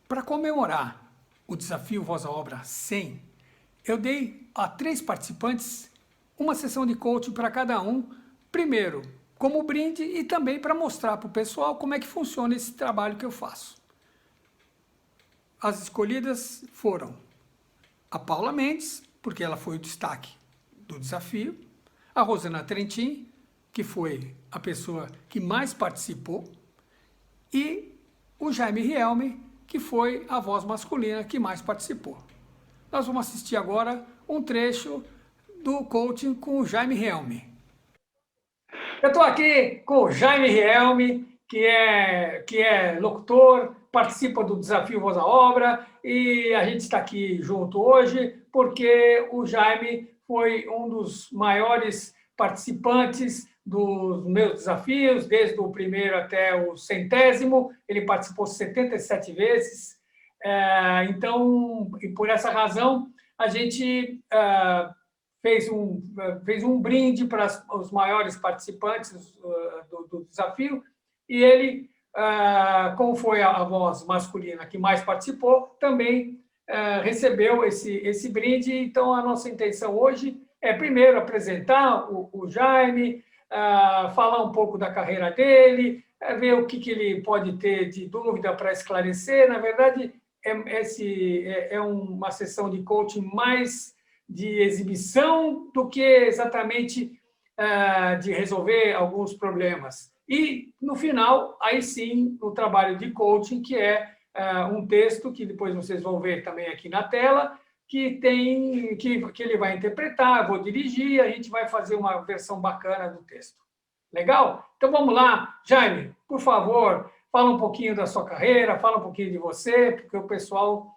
Para comemorar o desafio Voz à Obra 100, eu dei a 3 participantes uma sessão de coaching para cada um, primeiro como brinde e também para mostrar para o pessoal como é que funciona esse trabalho que eu faço. As escolhidas foram a Paula Mendes, porque ela foi o destaque do desafio, a Rosana Trentin, que foi a pessoa que mais participou, e o Jaime Rielme, que foi a voz masculina que mais participou. Nós vamos assistir agora um trecho do coaching com o Jaime Rielme. Eu estou aqui com o Jaime Rielme, que é locutor, participa do Desafio Voz à Obra, e a gente está aqui junto hoje porque o Jaime foi um dos maiores participantes dos meus desafios, desde o primeiro até o centésimo. Ele participou 77 vezes. Então, e por essa razão, a gente fez um brinde para os maiores participantes do desafio, e ele, como foi a voz masculina que mais participou, também recebeu esse brinde. Então, a nossa intenção hoje é, primeiro, apresentar o Jaime, falar um pouco da carreira dele, ver o que ele pode ter de dúvida para esclarecer. Na verdade, é uma sessão de coaching mais de exibição do que exatamente de resolver alguns problemas. E, no final, aí sim, o trabalho de coaching, que é um texto que depois vocês vão ver também aqui na tela, que ele vai interpretar, vou dirigir, a gente vai fazer uma versão bacana do texto. Legal? Então vamos lá. Jaime, por favor, fala um pouquinho da sua carreira, fala um pouquinho de você, porque o pessoal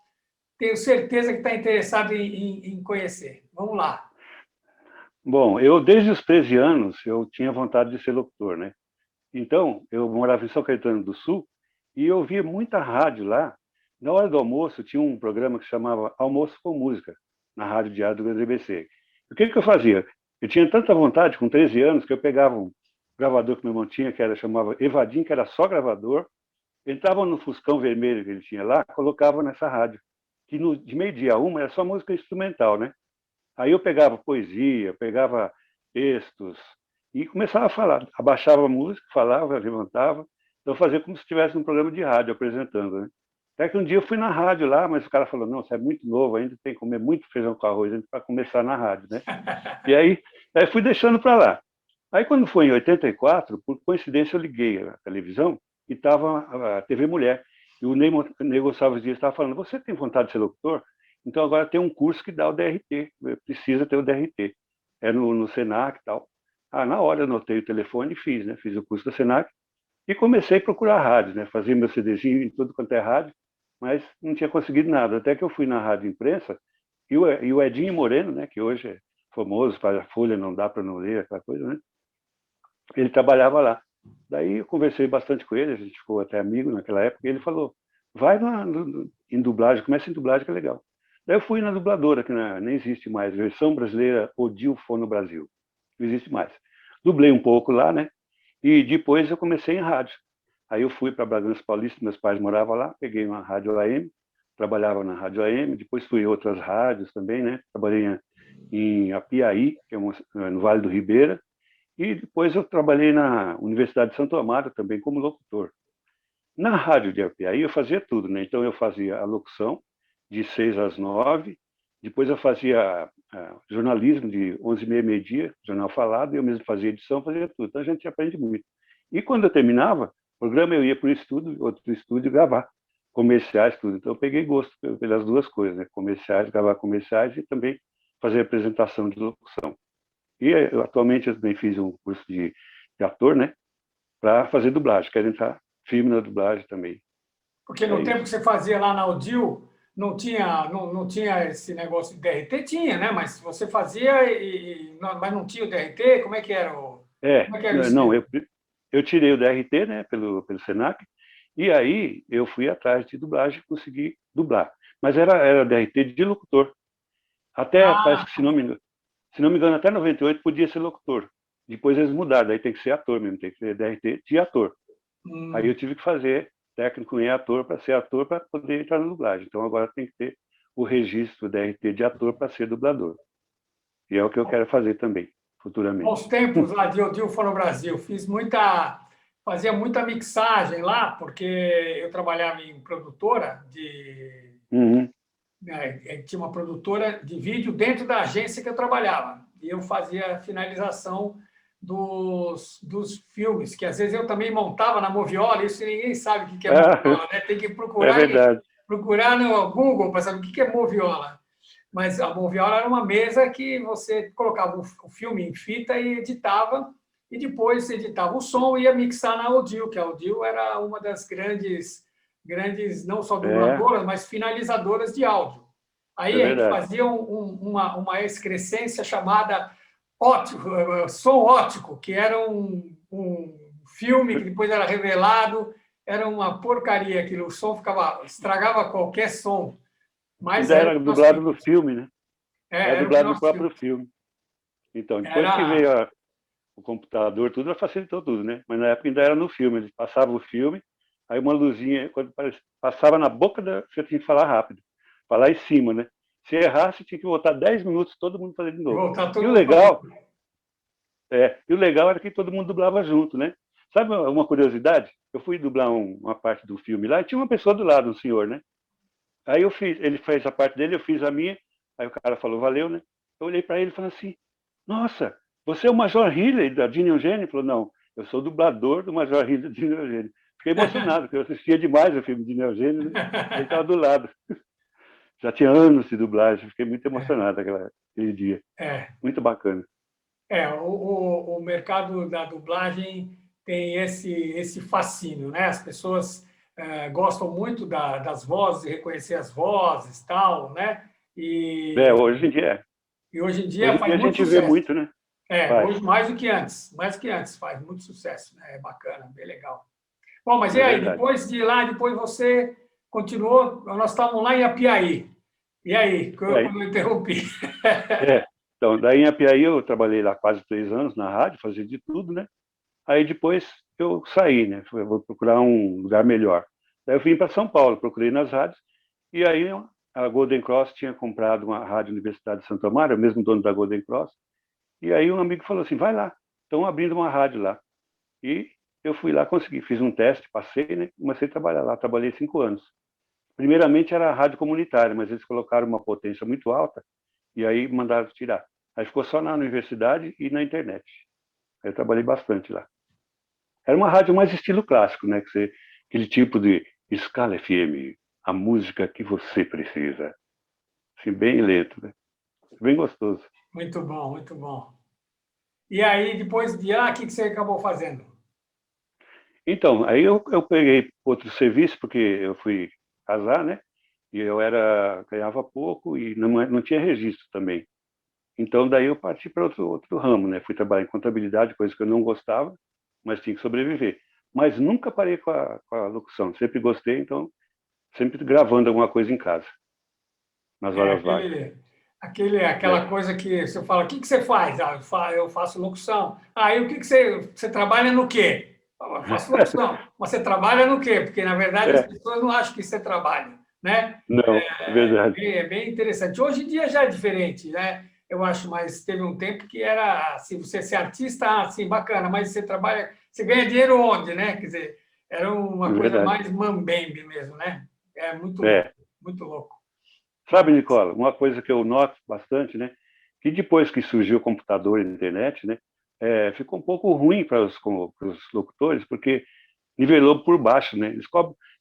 tenho certeza que está interessado em conhecer. Vamos lá. Bom, eu desde os 13 anos eu tinha vontade de ser locutor, né? Então, eu morava em São Caetano do Sul e eu ouvia muita rádio lá. Na hora do almoço, tinha um programa que se chamava Almoço com Música, na Rádio Diário do GDBC. O que eu fazia? Eu tinha tanta vontade, com 13 anos, que eu pegava um gravador que meu irmão tinha, chamava Evadim, que era só gravador, entrava no Fuscão vermelho que ele tinha lá, colocava nessa rádio, que de meio-dia a uma era só música instrumental, né? Aí eu pegava poesia, pegava textos e começava a falar. Abaixava a música, falava, levantava. Então eu fazia como se estivesse num programa de rádio apresentando, né? Até que um dia eu fui na rádio lá, mas o cara falou: não, você é muito novo, ainda tem que comer muito feijão com arroz para começar na rádio, né? E aí fui deixando para lá. Aí quando foi em 84, por coincidência eu liguei a televisão e estava a TV Mulher. E o Ney Gonçalves Dias estava falando: você tem vontade de ser locutor? Então agora tem um curso que dá o DRT, precisa ter o DRT. É no Senac e tal. Na hora eu anotei o telefone e fiz, né? Fiz o curso do Senac e comecei a procurar rádios, né? Fazia meu CDzinho em tudo quanto é rádio, mas não tinha conseguido nada. Até que eu fui na Rádio Imprensa e o Edinho Moreno, né? Que hoje é famoso, faz a Folha, não dá para não ler, aquela coisa, né? Ele trabalhava lá. Daí eu conversei bastante com ele, a gente ficou até amigo naquela época, e ele falou: vai em dublagem, começa em dublagem que é legal. Daí eu fui na dubladora, que nem existe mais, versão brasileira Odil Fono Brasil. Não existe mais. Dublei um pouco lá, né? E depois eu comecei em rádio. Aí eu fui para Bragança Paulista, meus pais moravam lá, peguei uma rádio AM, trabalhava na rádio AM, depois fui em outras rádios também, né? Trabalhei em Apiaí, que é no Vale do Ribeira, e depois eu trabalhei na Universidade de Santo Amaro também como locutor. Na rádio de Apiaí eu fazia tudo, né? Então eu fazia a locução de 6 às 9, depois eu fazia jornalismo de 11h30, meio-dia, jornal falado, e eu mesmo fazia edição, fazia tudo. Então a gente aprende muito. E quando eu terminava o programa, eu ia para o estúdio, outro estúdio, gravar comerciais, tudo. Então eu peguei gosto pelas duas coisas, né? Comerciais, gravar comerciais e também fazer apresentação de locução. E atualmente eu também fiz um curso de ator, né? Para fazer dublagem. Quero entrar firme na dublagem também. Porque no tempo que você fazia lá na Odil, não tinha esse negócio de DRT? Tinha, né? Mas você fazia mas não tinha o DRT? Como é que era como é que era o Não, esquema? eu tirei o DRT, né? Pelo Senac, e aí eu fui atrás de dublagem e consegui dublar. Mas era DRT de locutor. Até, parece que, Ah, se não me engano, até 98 podia ser locutor. Depois eles mudaram, daí tem que ser ator mesmo, tem que ser DRT de ator. Aí eu hum, tive que fazer técnico em ator para ser ator para poder entrar na dublagem. Então agora tem que ter o registro da RT de ator para ser dublador. E é o que eu quero fazer também, futuramente. Aos tempos lá de Odil no Brasil, fazia muita mixagem lá, porque eu trabalhava em produtora Uhum. tinha uma produtora de vídeo dentro da agência que eu trabalhava. E eu fazia a finalização dos filmes, que às vezes eu também montava na Moviola, isso ninguém sabe o que é Moviola, né? Tem que É verdade. procurar no Google para saber o que é Moviola. Mas a Moviola era uma mesa que você colocava o filme em fita e editava, e depois editava o som e ia mixar na Audio, que a Audio era uma das grandes, não só dubladoras, mas finalizadoras de áudio. Aí É a gente verdade. fazia uma excrescência chamada som ótico, que era um filme que depois era revelado, era uma porcaria aquilo, o som estragava qualquer som. Mas Ainda era o era que nós dublado no tínhamos. filme, né? Era Era o que dublado no nós próprio tínhamos. filme. Então, depois que veio o computador, tudo facilitou tudo, né? Mas na época ainda era no filme. Ele passava o filme, aí uma luzinha, quando passava na boca, você tinha que falar rápido. Falar em cima, né? Se errasse, tinha que voltar 10 minutos, todo mundo fazendo de novo. Voltar E todo o mundo legal, fazendo. era que todo mundo dublava junto, né? Sabe uma curiosidade? Eu fui dublar uma parte do filme lá e tinha uma pessoa do lado, um senhor, né? Aí ele fez a parte dele, eu fiz a minha. Aí o cara falou, valeu, né? Eu olhei para ele e falei assim, nossa, você é o Major Riley da Dini Eugênio? Ele falou, não, eu sou o dublador do Major Riley da Dini Eugênio. Fiquei emocionado, porque eu assistia demais o filme de Dini Eugênio, né? Ele estava do lado. Já tinha anos de dublagem, fiquei muito emocionado aquele dia. É, Muito bacana. o mercado da dublagem tem esse fascínio, né? As pessoas gostam muito das vozes, de reconhecer as vozes, tal, né? Hoje em dia E hoje em dia Hoje em faz dia a muito gente vê sucesso. muito, né? Faz, Hoje mais do que antes, faz muito sucesso, né? É bacana, bem legal. Bom, mas e é aí, verdade. depois de lá, depois você continuou, nós estávamos lá em Apiaí. E aí, quando eu interrompi? Então, daí em Apiaí eu trabalhei lá quase 3 anos na rádio, fazia de tudo, né? Aí depois eu saí, né? Eu vou procurar um lugar melhor. Daí eu vim para São Paulo, procurei nas rádios, e aí a Golden Cross tinha comprado uma rádio Universidade de Santo Amaro, o mesmo dono da Golden Cross, e aí um amigo falou assim, vai lá, estão abrindo uma rádio lá. E eu fui lá, consegui, fiz um teste, passei, né? Comecei a trabalhar lá, trabalhei 5 anos. Primeiramente era a rádio comunitária, mas eles colocaram uma potência muito alta, e aí mandaram tirar. Aí ficou só na universidade e na internet. Aí eu trabalhei bastante lá. Era uma rádio mais estilo clássico, né? Aquele tipo de escala FM, a música que você precisa. Assim, bem lento, né? Bem gostoso. Muito bom, muito bom. E aí, depois de lá, o que você acabou fazendo? Então, aí eu peguei outro serviço, porque eu fui casar, né? E eu ganhava pouco e não tinha registro também. Então, daí eu parti para outro ramo, né? Fui trabalhar em contabilidade, coisa que eu não gostava, mas tinha que sobreviver. Mas nunca parei com a locução. Sempre gostei, então sempre gravando alguma coisa em casa, nas horas vagas. Aquela coisa que você fala, o que você faz? Eu faço locução. Aí o que você trabalha no quê? Eu faço locução. Mas você trabalha no quê? Porque, na verdade, as É, pessoas não acham que você trabalha, né? não, é verdade. É bem interessante. Hoje em dia já é diferente, né? Eu acho, mas teve um tempo que era, se você ser artista, assim, bacana, mas você trabalha, você ganha dinheiro onde, né? Quer dizer, era É uma coisa verdade. mais mambembe mesmo, né? É muito louco, É. muito louco. Sabe, Nicola, uma coisa que eu noto bastante, né? Que depois que surgiu o computador e a internet, né? Ficou um pouco ruim para os locutores, porque nivelou por baixo, né?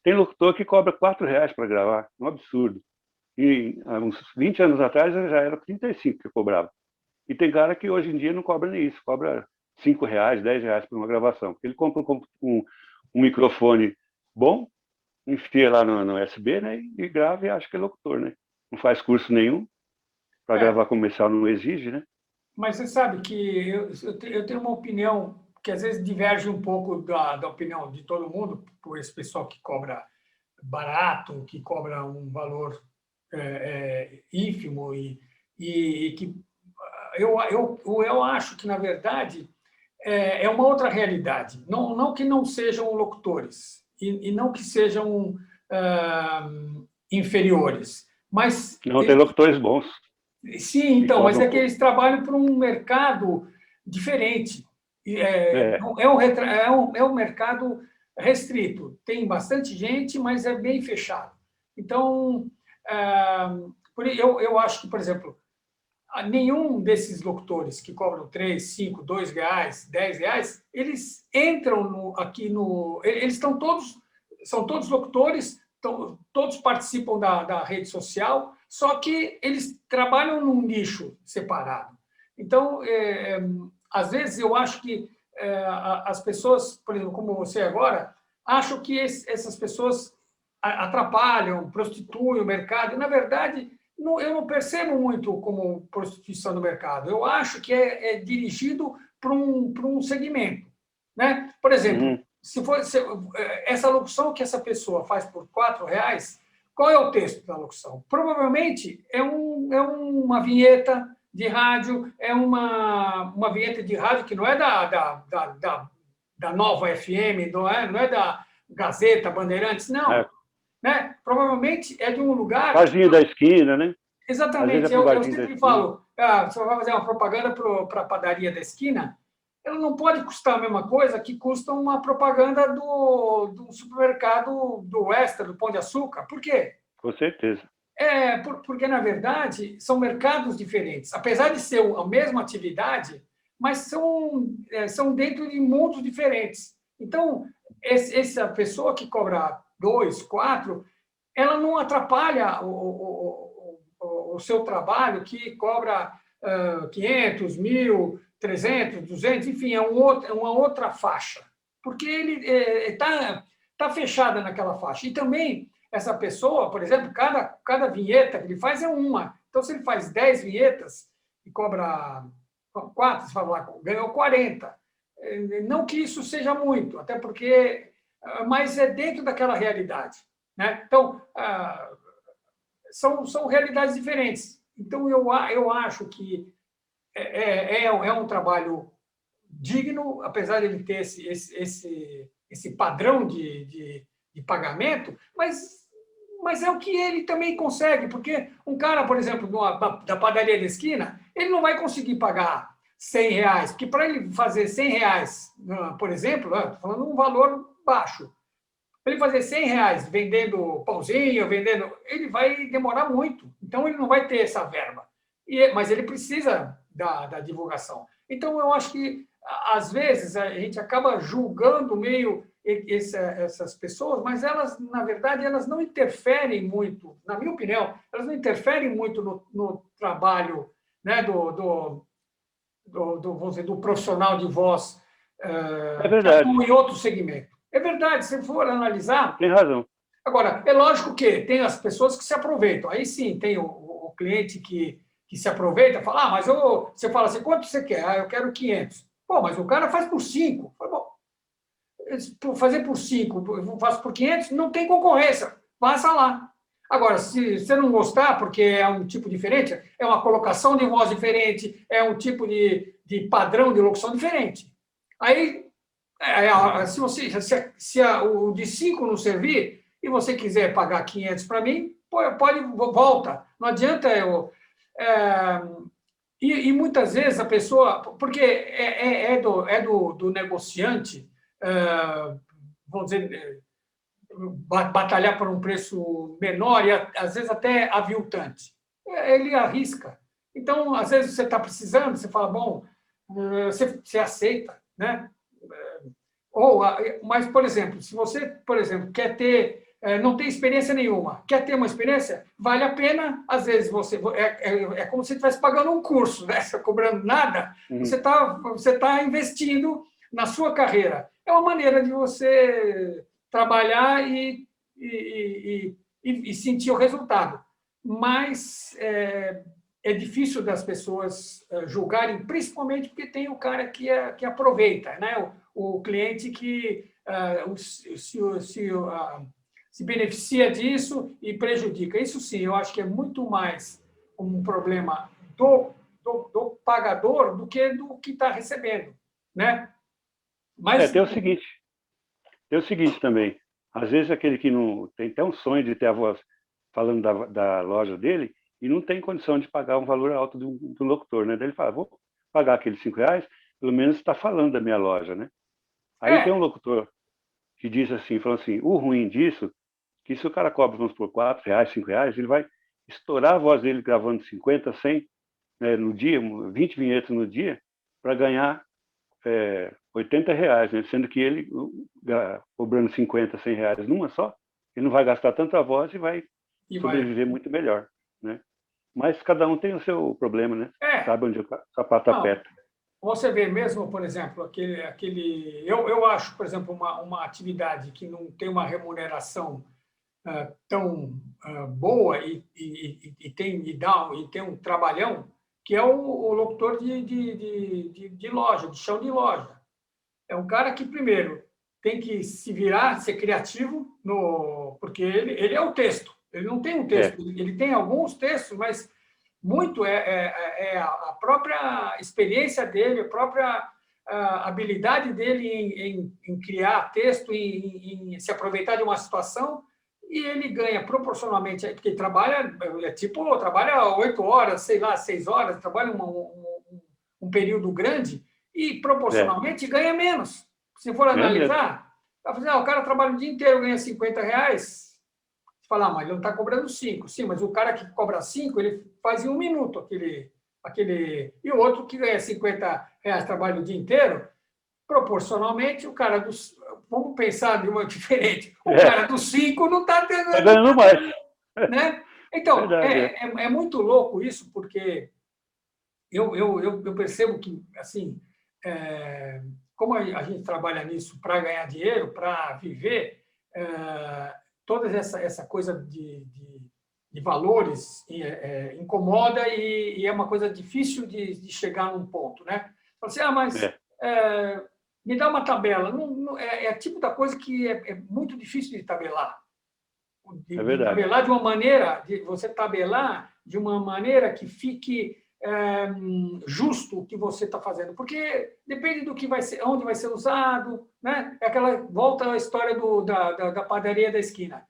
Tem locutor que cobra R$ 4 para gravar, um absurdo. E há uns 20 anos atrás já era 35 que eu cobrava. E tem cara que hoje em dia não cobra nem isso, cobra R$ 5, R$ 10 por uma gravação. Porque ele compra um microfone bom, enfia lá no USB, né? E grava e acha que é locutor, né? Não faz curso nenhum, para É, gravar comercial não exige, né? mas você sabe que eu tenho uma opinião que às vezes diverge um pouco da opinião de todo mundo, por esse pessoal que cobra barato, que cobra um valor ínfimo e que eu acho que, na verdade, é uma outra realidade. Não que não sejam locutores. e não que sejam inferiores. Mas Não tem locutores bons. sim, então, mas é que eles trabalham para um mercado diferente. É um mercado restrito. Tem bastante gente, mas é bem fechado. Então, eu acho que, por exemplo, nenhum desses locutores que cobram 3, 5, 2 reais, 10 reais, eles entram aqui no... Eles estão todos... São todos locutores, todos participam da rede social, só que eles trabalham num nicho separado. Então, às vezes, eu acho que as pessoas, por exemplo, como você agora, acham que essas pessoas atrapalham, prostituem o mercado. Na verdade, eu não percebo muito como prostituição do mercado. Eu acho que é dirigido para um segmento. Né? Por exemplo, se essa locução que essa pessoa faz por R$ 4, qual é o texto da locução? Provavelmente é uma vinheta de rádio, é uma vinheta de rádio que não é da Nova FM, não é da Gazeta, Bandeirantes, não. Né? Provavelmente é de um lugar... Barzinho da esquina, né? Exatamente. Eu sempre falo, você vai fazer uma propaganda para a padaria da esquina, ela não pode custar a mesma coisa que custa uma propaganda do supermercado do Extra, do Pão de Açúcar. Por quê? Com certeza. Porque, na verdade, são mercados diferentes. Apesar de ser a mesma atividade, mas são dentro de mundos diferentes. Então, essa pessoa que cobra 2, 4, ela não atrapalha o seu trabalho, que cobra 500, 1.000, 300, 200, enfim, é uma outra faixa, porque ele está fechada naquela faixa. E também, essa pessoa, por exemplo, cada vinheta que ele faz é uma. Então, se ele faz 10 vinhetas e cobra 4, você fala lá, ganhou 40. Não que isso seja muito, até porque... Mas é dentro daquela realidade. Né? Então, são realidades diferentes. Então, eu acho que é um trabalho digno, apesar de ele ter esse padrão de pagamento, mas é o que ele também consegue, porque um cara, por exemplo, da padaria da esquina, ele não vai conseguir pagar R$ 100, porque para ele fazer R$ 100, por exemplo, estou falando um valor baixo, para ele fazer R$ 100 vendendo pãozinho, ele vai demorar muito. Então, ele não vai ter essa verba. Mas ele precisa da divulgação. Então, eu acho que, às vezes, a gente acaba julgando meio essas pessoas, mas elas, na verdade, elas não interferem muito, na minha opinião, elas não interferem muito no trabalho, né, vamos dizer, do profissional de voz que atua em outro segmento. É verdade, se for analisar... Tem razão. Agora, é lógico que tem as pessoas que se aproveitam. Aí sim, tem o cliente que se aproveita, fala, mas você fala assim, quanto você quer? Eu quero 500. Pô, mas o cara faz por 5. Bom, fazer por 5, eu faço por 500, não tem concorrência. Passa lá. Agora, se você não gostar, porque é um tipo diferente, é uma colocação de voz diferente, é um tipo de padrão de locução diferente. Aí, se o de 5 não servir e você quiser pagar 500 para mim, volta. Não adianta eu... E muitas vezes a pessoa... Porque do negociante, vamos dizer, batalhar por um preço menor e, às vezes, até aviltante. Ele arrisca. Então, às vezes, você está precisando, você fala, bom, você aceita, né? Mas, por exemplo, se você, quer ter, não tem experiência nenhuma, quer ter uma experiência, vale a pena, às vezes, é como se você estivesse pagando um curso, né? Você está cobrando nada, você tá investindo na sua carreira. É uma maneira de você trabalhar e sentir o resultado. Mas é difícil das pessoas julgarem, principalmente porque tem o cara que aproveita, né? O cliente que se beneficia disso e prejudica. Isso sim, eu acho que é muito mais um problema do pagador do que está recebendo, né? Mas tem o seguinte também. Às vezes aquele que não tem até um sonho de ter a voz falando da loja dele e não tem condição de pagar um valor alto do locutor, né? Daí ele fala, vou pagar aqueles R$ 5, pelo menos está falando da minha loja, né? Aí tem É, um locutor que diz assim, falou assim, o ruim disso, que se o cara cobra, vamos por R$ 4, R$ 5, ele vai estourar a voz dele gravando 50, 100, né, no dia, 20 vinhetas no dia, para ganhar R$ 80, né? Sendo que ele, cobrando 50, R$ 100 numa só, ele não vai gastar tanta voz e vai e vai. sobreviver muito melhor, né? Mas cada um tem o seu problema, né? É, Sabe onde o sapato não. aperta. Você vê mesmo, por exemplo, eu acho, por exemplo, uma atividade que não tem uma remuneração tão boa e tem um trabalhão, que é o locutor de loja, de chão de loja. É um cara que, primeiro, tem que se virar, ser criativo, porque ele é o texto. Ele não tem um texto, É, ele tem alguns textos, mas muito é a própria experiência dele, a própria habilidade dele em criar texto, em se aproveitar de uma situação, e ele ganha proporcionalmente, porque trabalha, trabalha 8 horas, sei lá, 6 horas, trabalha um período grande e é, proporcionalmente ganha menos. Se for é mesmo. analisar, o cara trabalha o dia inteiro, ganha R$ 50. Você fala, mas ele não está cobrando 5. Sim, mas o cara que cobra 5, ele faz em 1 minuto aquele. E o outro que ganha R$ 50, trabalha o dia inteiro, proporcionalmente, o cara dos. Vamos pensar de uma diferente. O É, cara dos 5 não está tendo. tá ganhando mais. Né? Então, Verdade, é. é muito louco isso, porque eu percebo que, assim, como a gente trabalha nisso para ganhar dinheiro, para viver, toda essa coisa de valores incomoda e é uma coisa difícil de chegar num ponto, né? Fala assim, mas É, me dá uma tabela. É tipo da coisa que é muito difícil de tabelar. é De verdade. tabelar de uma maneira, de você tabelar de uma maneira que fique justo o que você está fazendo, porque depende do que vai ser, onde vai ser usado, né? É aquela volta à história da padaria da esquina.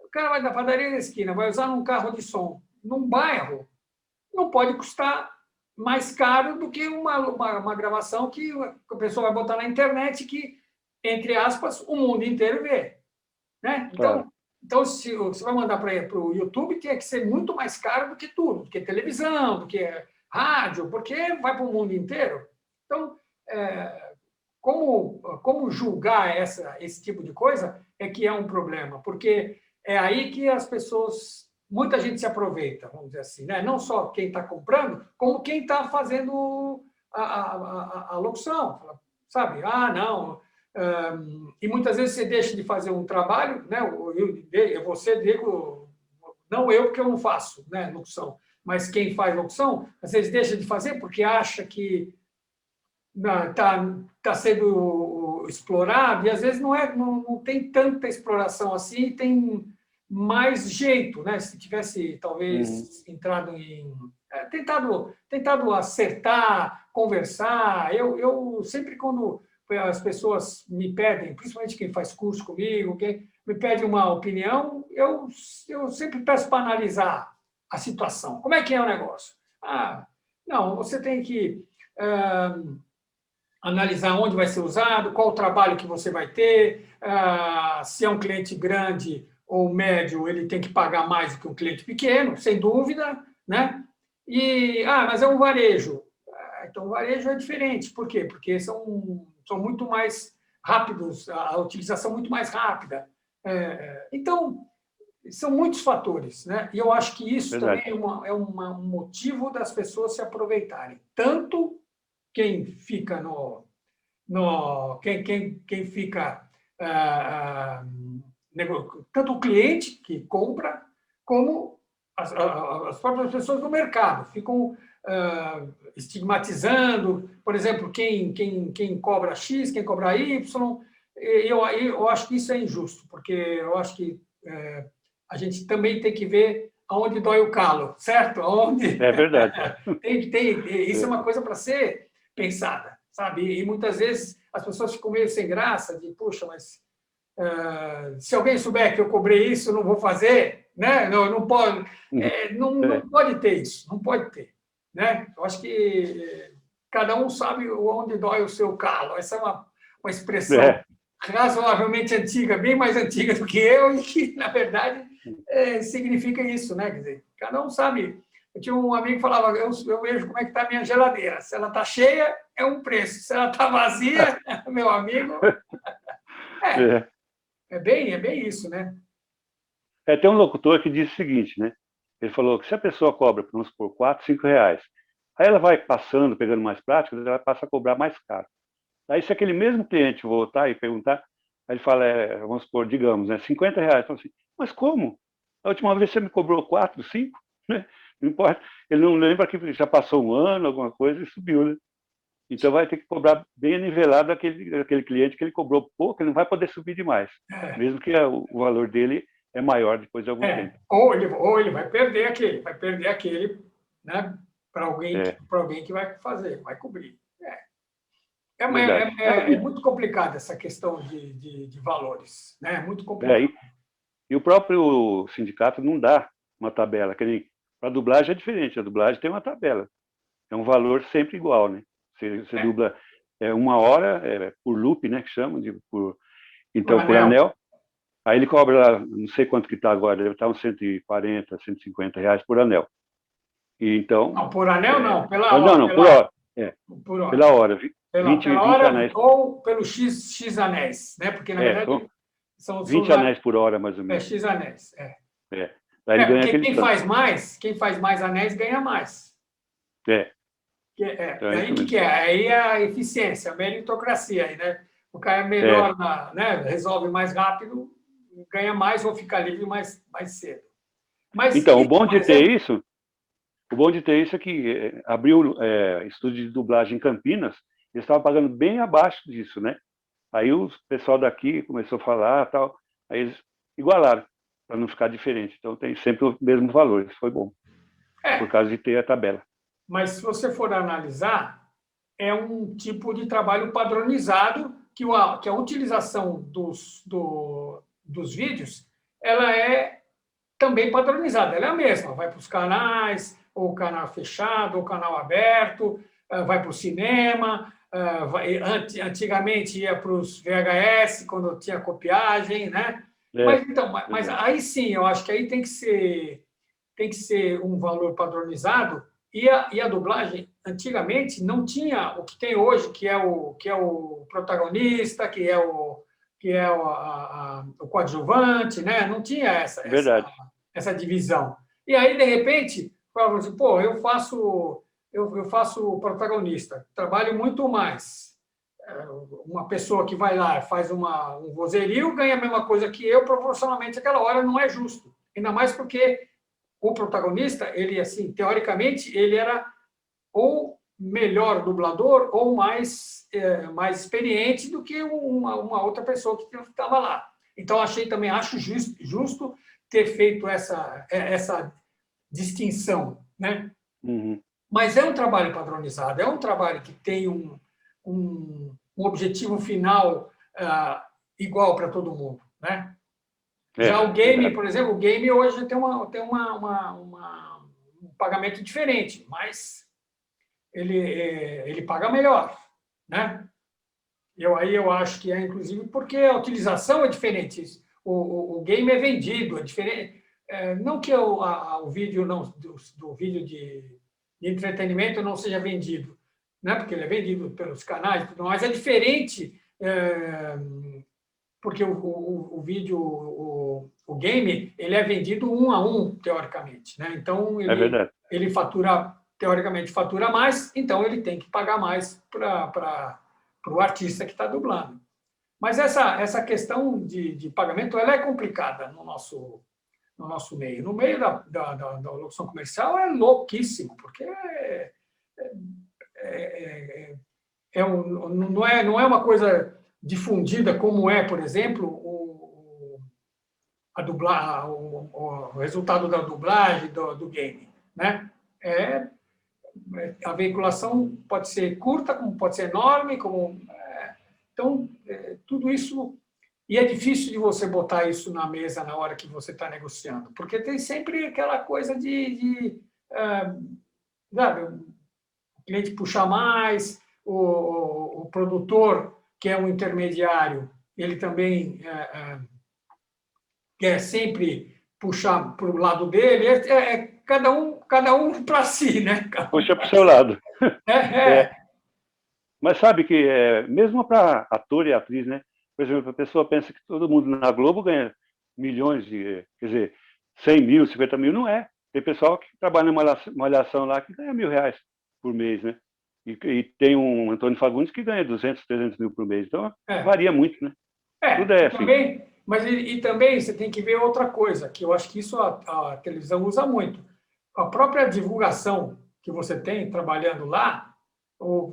O cara vai da padaria da esquina, vai usar um carro de som num bairro, não pode custar mais caro do que uma gravação que a pessoa vai botar na internet que, entre aspas, o mundo inteiro vê. Né? Claro. Então, se você vai mandar para o YouTube, tem que ser muito mais caro do que tudo, do que televisão, do que rádio, porque vai para o mundo inteiro. Então, como julgar esse tipo de coisa é que é um problema, porque é aí que as pessoas, muita gente se aproveita, vamos dizer assim, né? Não só quem está comprando, como quem está fazendo a locução, sabe? Não. E muitas vezes você deixa de fazer um trabalho, né? Você, digo, não eu, porque eu não faço, né, locução, mas quem faz locução, às vezes deixa de fazer porque acha que está sendo explorado, e às vezes não tem tanta exploração assim, tem mais jeito, né? Se tivesse Uhum. talvez entrado tentado acertar, conversar. Eu sempre, quando as pessoas me pedem, principalmente quem faz curso comigo, quem me pede uma opinião, eu sempre peço para analisar a situação. Como é que é o negócio? Não, você tem que analisar onde vai ser usado, qual o trabalho que você vai ter, se é um cliente grande ou médio, ele tem que pagar mais do que um cliente pequeno, sem dúvida, né? Mas é um varejo. Então, o varejo é diferente. Por quê? Porque são muito mais rápidos, a utilização muito mais rápida. Então, são muitos fatores, né? E eu acho que isso também Verdade. um motivo das pessoas se aproveitarem. Tanto quem fica quem fica tanto o cliente que compra como as próprias pessoas do mercado ficam estigmatizando, por exemplo, quem cobra X, quem cobra Y. Eu acho que isso é injusto, porque eu acho que a gente também tem que ver aonde dói o calo, certo? Aonde É verdade. isso é É, uma coisa para ser pensada, sabe? E muitas vezes as pessoas ficam meio sem graça, de, puxa, mas se alguém souber que eu cobrei isso, eu não vou fazer, né? Não pode, não pode ter isso, não pode ter, né? Eu acho que cada um sabe onde dói o seu calo. Essa é uma expressão razoavelmente antiga, bem mais antiga do que eu, e que, na verdade, significa isso, né? Quer dizer, cada um sabe. Eu tinha um amigo que falava, eu vejo como é que está a minha geladeira. Se ela está cheia, é um preço. Se ela está vazia, meu amigo... É bem isso, né? Tem um locutor que diz o seguinte, né? Ele falou que se a pessoa cobra, vamos supor, 4, 5 reais, aí ela vai passando, pegando mais práticas, ela passa a cobrar mais caro. Aí se aquele mesmo cliente voltar e perguntar, aí ele fala, vamos supor, digamos, né, 50 reais. Fala assim, mas como? A última vez você me cobrou 4, 5? Né? Não importa. Ele não lembra que já passou um ano, alguma coisa, e subiu, né? Então vai ter que cobrar bem nivelado aquele cliente que ele cobrou pouco, ele não vai poder subir demais, mesmo que o valor dele é maior depois de algum tempo. Ou ele vai perder aquele, né, para alguém que vai fazer, vai cobrir. É muito complicado essa questão de valores, né? É muito complicado. E o próprio sindicato não dá uma tabela. Para a dublagem é diferente, a dublagem tem uma tabela. É um valor sempre igual, né? Você dubla 1 hora, por loop, né, que chamam, então por anel. Aí ele cobra lá, não sei quanto que está agora, deve estar uns 140, 150 reais por anel. E então... Não, por anel não, pela hora. Não, por hora. Por hora. Pela hora. 20 anéis. Ou pelo X anéis, né? Porque, na verdade, são 20 anéis por hora, mais ou menos. X anéis, Daí ele ganha porque quem faz mais anéis ganha mais. Aí o que é? Aí é a eficiência, a meritocracia. Aí, né? O cara é melhor, né? Resolve mais rápido, ganha mais ou fica livre mais cedo. Mas, então, o bom de ter isso é que abriu estúdio de dublagem em Campinas, eles estavam pagando bem abaixo disso, né? Aí o pessoal daqui começou a falar, tal, aí eles igualaram, para não ficar diferente. Então tem sempre o mesmo valor, isso foi bom, por causa de ter a tabela. Mas se você for analisar, é um tipo de trabalho padronizado que a utilização dos vídeos, ela é também padronizada, ela é a mesma, vai para os canais, ou canal fechado, ou canal aberto, vai para o cinema, antigamente ia para os VHS, quando tinha copiagem, né? Mas aí sim, eu acho que aí tem que ser um valor padronizado, e a dublagem, antigamente, não tinha o que tem hoje, que é o protagonista, que é o coadjuvante, né? Não tinha essa divisão. E aí, de repente, falava assim, pô, eu faço o protagonista, trabalho muito mais. Uma pessoa que vai lá, faz um vozerio, ganha a mesma coisa que eu, proporcionalmente, aquela hora não é justo. Ainda mais porque o protagonista, ele, assim, teoricamente, ele era ou melhor dublador ou mais experiente do que uma outra pessoa que estava lá. Então, acho justo ter feito essa distinção, né? Uhum. Mas é um trabalho padronizado, é um trabalho que tem um objetivo final igual para todo mundo, né? Já o game, por exemplo, o game hoje tem um pagamento diferente, mas ele paga melhor, né? Aí eu acho que inclusive, porque a utilização é diferente. O game é vendido, é diferente. Não que o vídeo do vídeo de entretenimento não seja vendido, né? Porque ele é vendido pelos canais, mas é diferente, porque o vídeo, o game, ele é vendido 1 a 1, teoricamente, né? Então ele teoricamente fatura mais, então ele tem que pagar mais para o artista que está dublando. Mas essa questão de pagamento, ela é complicada no nosso meio. No meio da locução comercial é louquíssimo, porque não é uma coisa difundida como é, por exemplo, o resultado da dublagem do game, né? A veiculação pode ser curta, como pode ser enorme, então tudo isso E é difícil de você botar isso na mesa na hora que você está negociando, porque tem sempre aquela coisa sabe, o cliente puxar mais, o produtor, que é um intermediário, ele também quer sempre puxar para o lado dele, cada um para si, né? Cada um Puxa para o para seu si. lado. É, É, é, mas sabe que, mesmo para ator e atriz, né? Por exemplo, a pessoa pensa que todo mundo na Globo ganha milhões de, quer dizer, 100 mil, 50 mil, não é. Tem pessoal que trabalha em malhação lá que ganha R$ 1.000 por mês, né? E tem um Antônio Fagundes que ganha 200, 300 mil por mês. Então, é. varia muito, né? Tudo é E assim. também, mas e também você tem que ver outra coisa, que eu acho que isso a televisão usa muito. A própria divulgação que você tem trabalhando lá,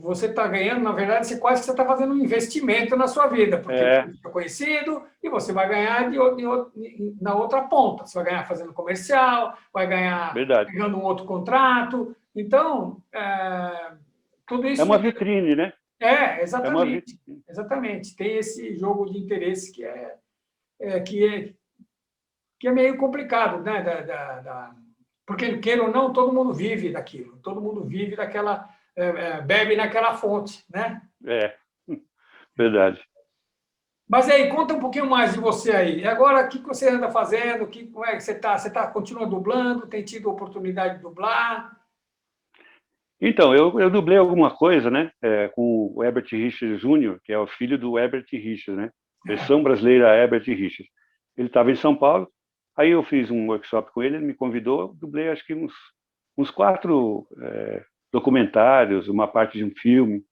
você está ganhando, na verdade, quase que você está fazendo um investimento na sua vida, porque você É, fica conhecido e você vai ganhar na outra ponta. Você vai ganhar fazendo comercial, vai ganhar verdade. pegando um outro contrato. Então, tudo É isso uma vitrine, né? É uma exatamente. vitrine. Exatamente. Tem esse jogo de interesse é, que é, que é meio complicado, né? Porque, queira ou não, todo mundo vive daquilo. Todo mundo vive daquela... bebe naquela fonte, né? É, verdade. Mas aí, conta um pouquinho mais de você aí. E agora, o que você anda fazendo? Como é que você está? Continua dublando? Tem tido oportunidade de dublar? Então, eu dublei alguma coisa, né? Com o Herbert Richards Jr., que é o filho do Herbert Richards, né? Versão brasileira Herbert Richards. Ele estava em São Paulo, aí eu fiz um workshop com ele, ele me convidou, dublei acho que uns 4 documentários, uma parte de um filme,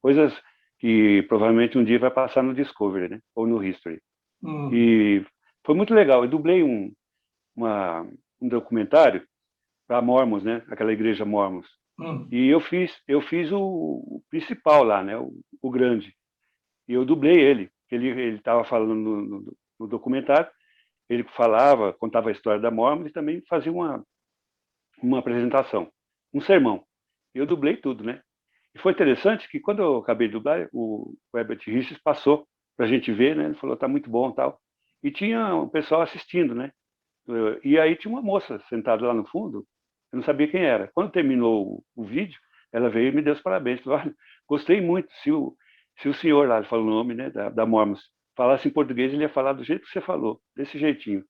coisas que provavelmente um dia vai passar no Discovery, né? Ou no History. Hum, E foi muito legal. Eu dublei um documentário para Mormons, né? Aquela igreja Mormons. hum. E eu fiz o principal lá, né? O grande. E eu dublei ele. Ele estava falando no documentário, ele falava, contava a história da Mormon e também fazia uma apresentação, um sermão. Eu dublei tudo, né? E foi interessante que quando eu acabei de dublar, o Herbert Richards passou para a gente ver, né? Ele falou, tá muito bom, tal. E tinha um pessoal assistindo, né? E aí tinha uma moça sentada lá no fundo, eu não sabia quem era. Quando terminou o vídeo, ela veio e me deu os parabéns. Falou, olha, gostei muito. Se o senhor lá, ele falou o nome, né, da Mormons, falasse em português, ele ia falar do jeito que você falou, desse jeitinho.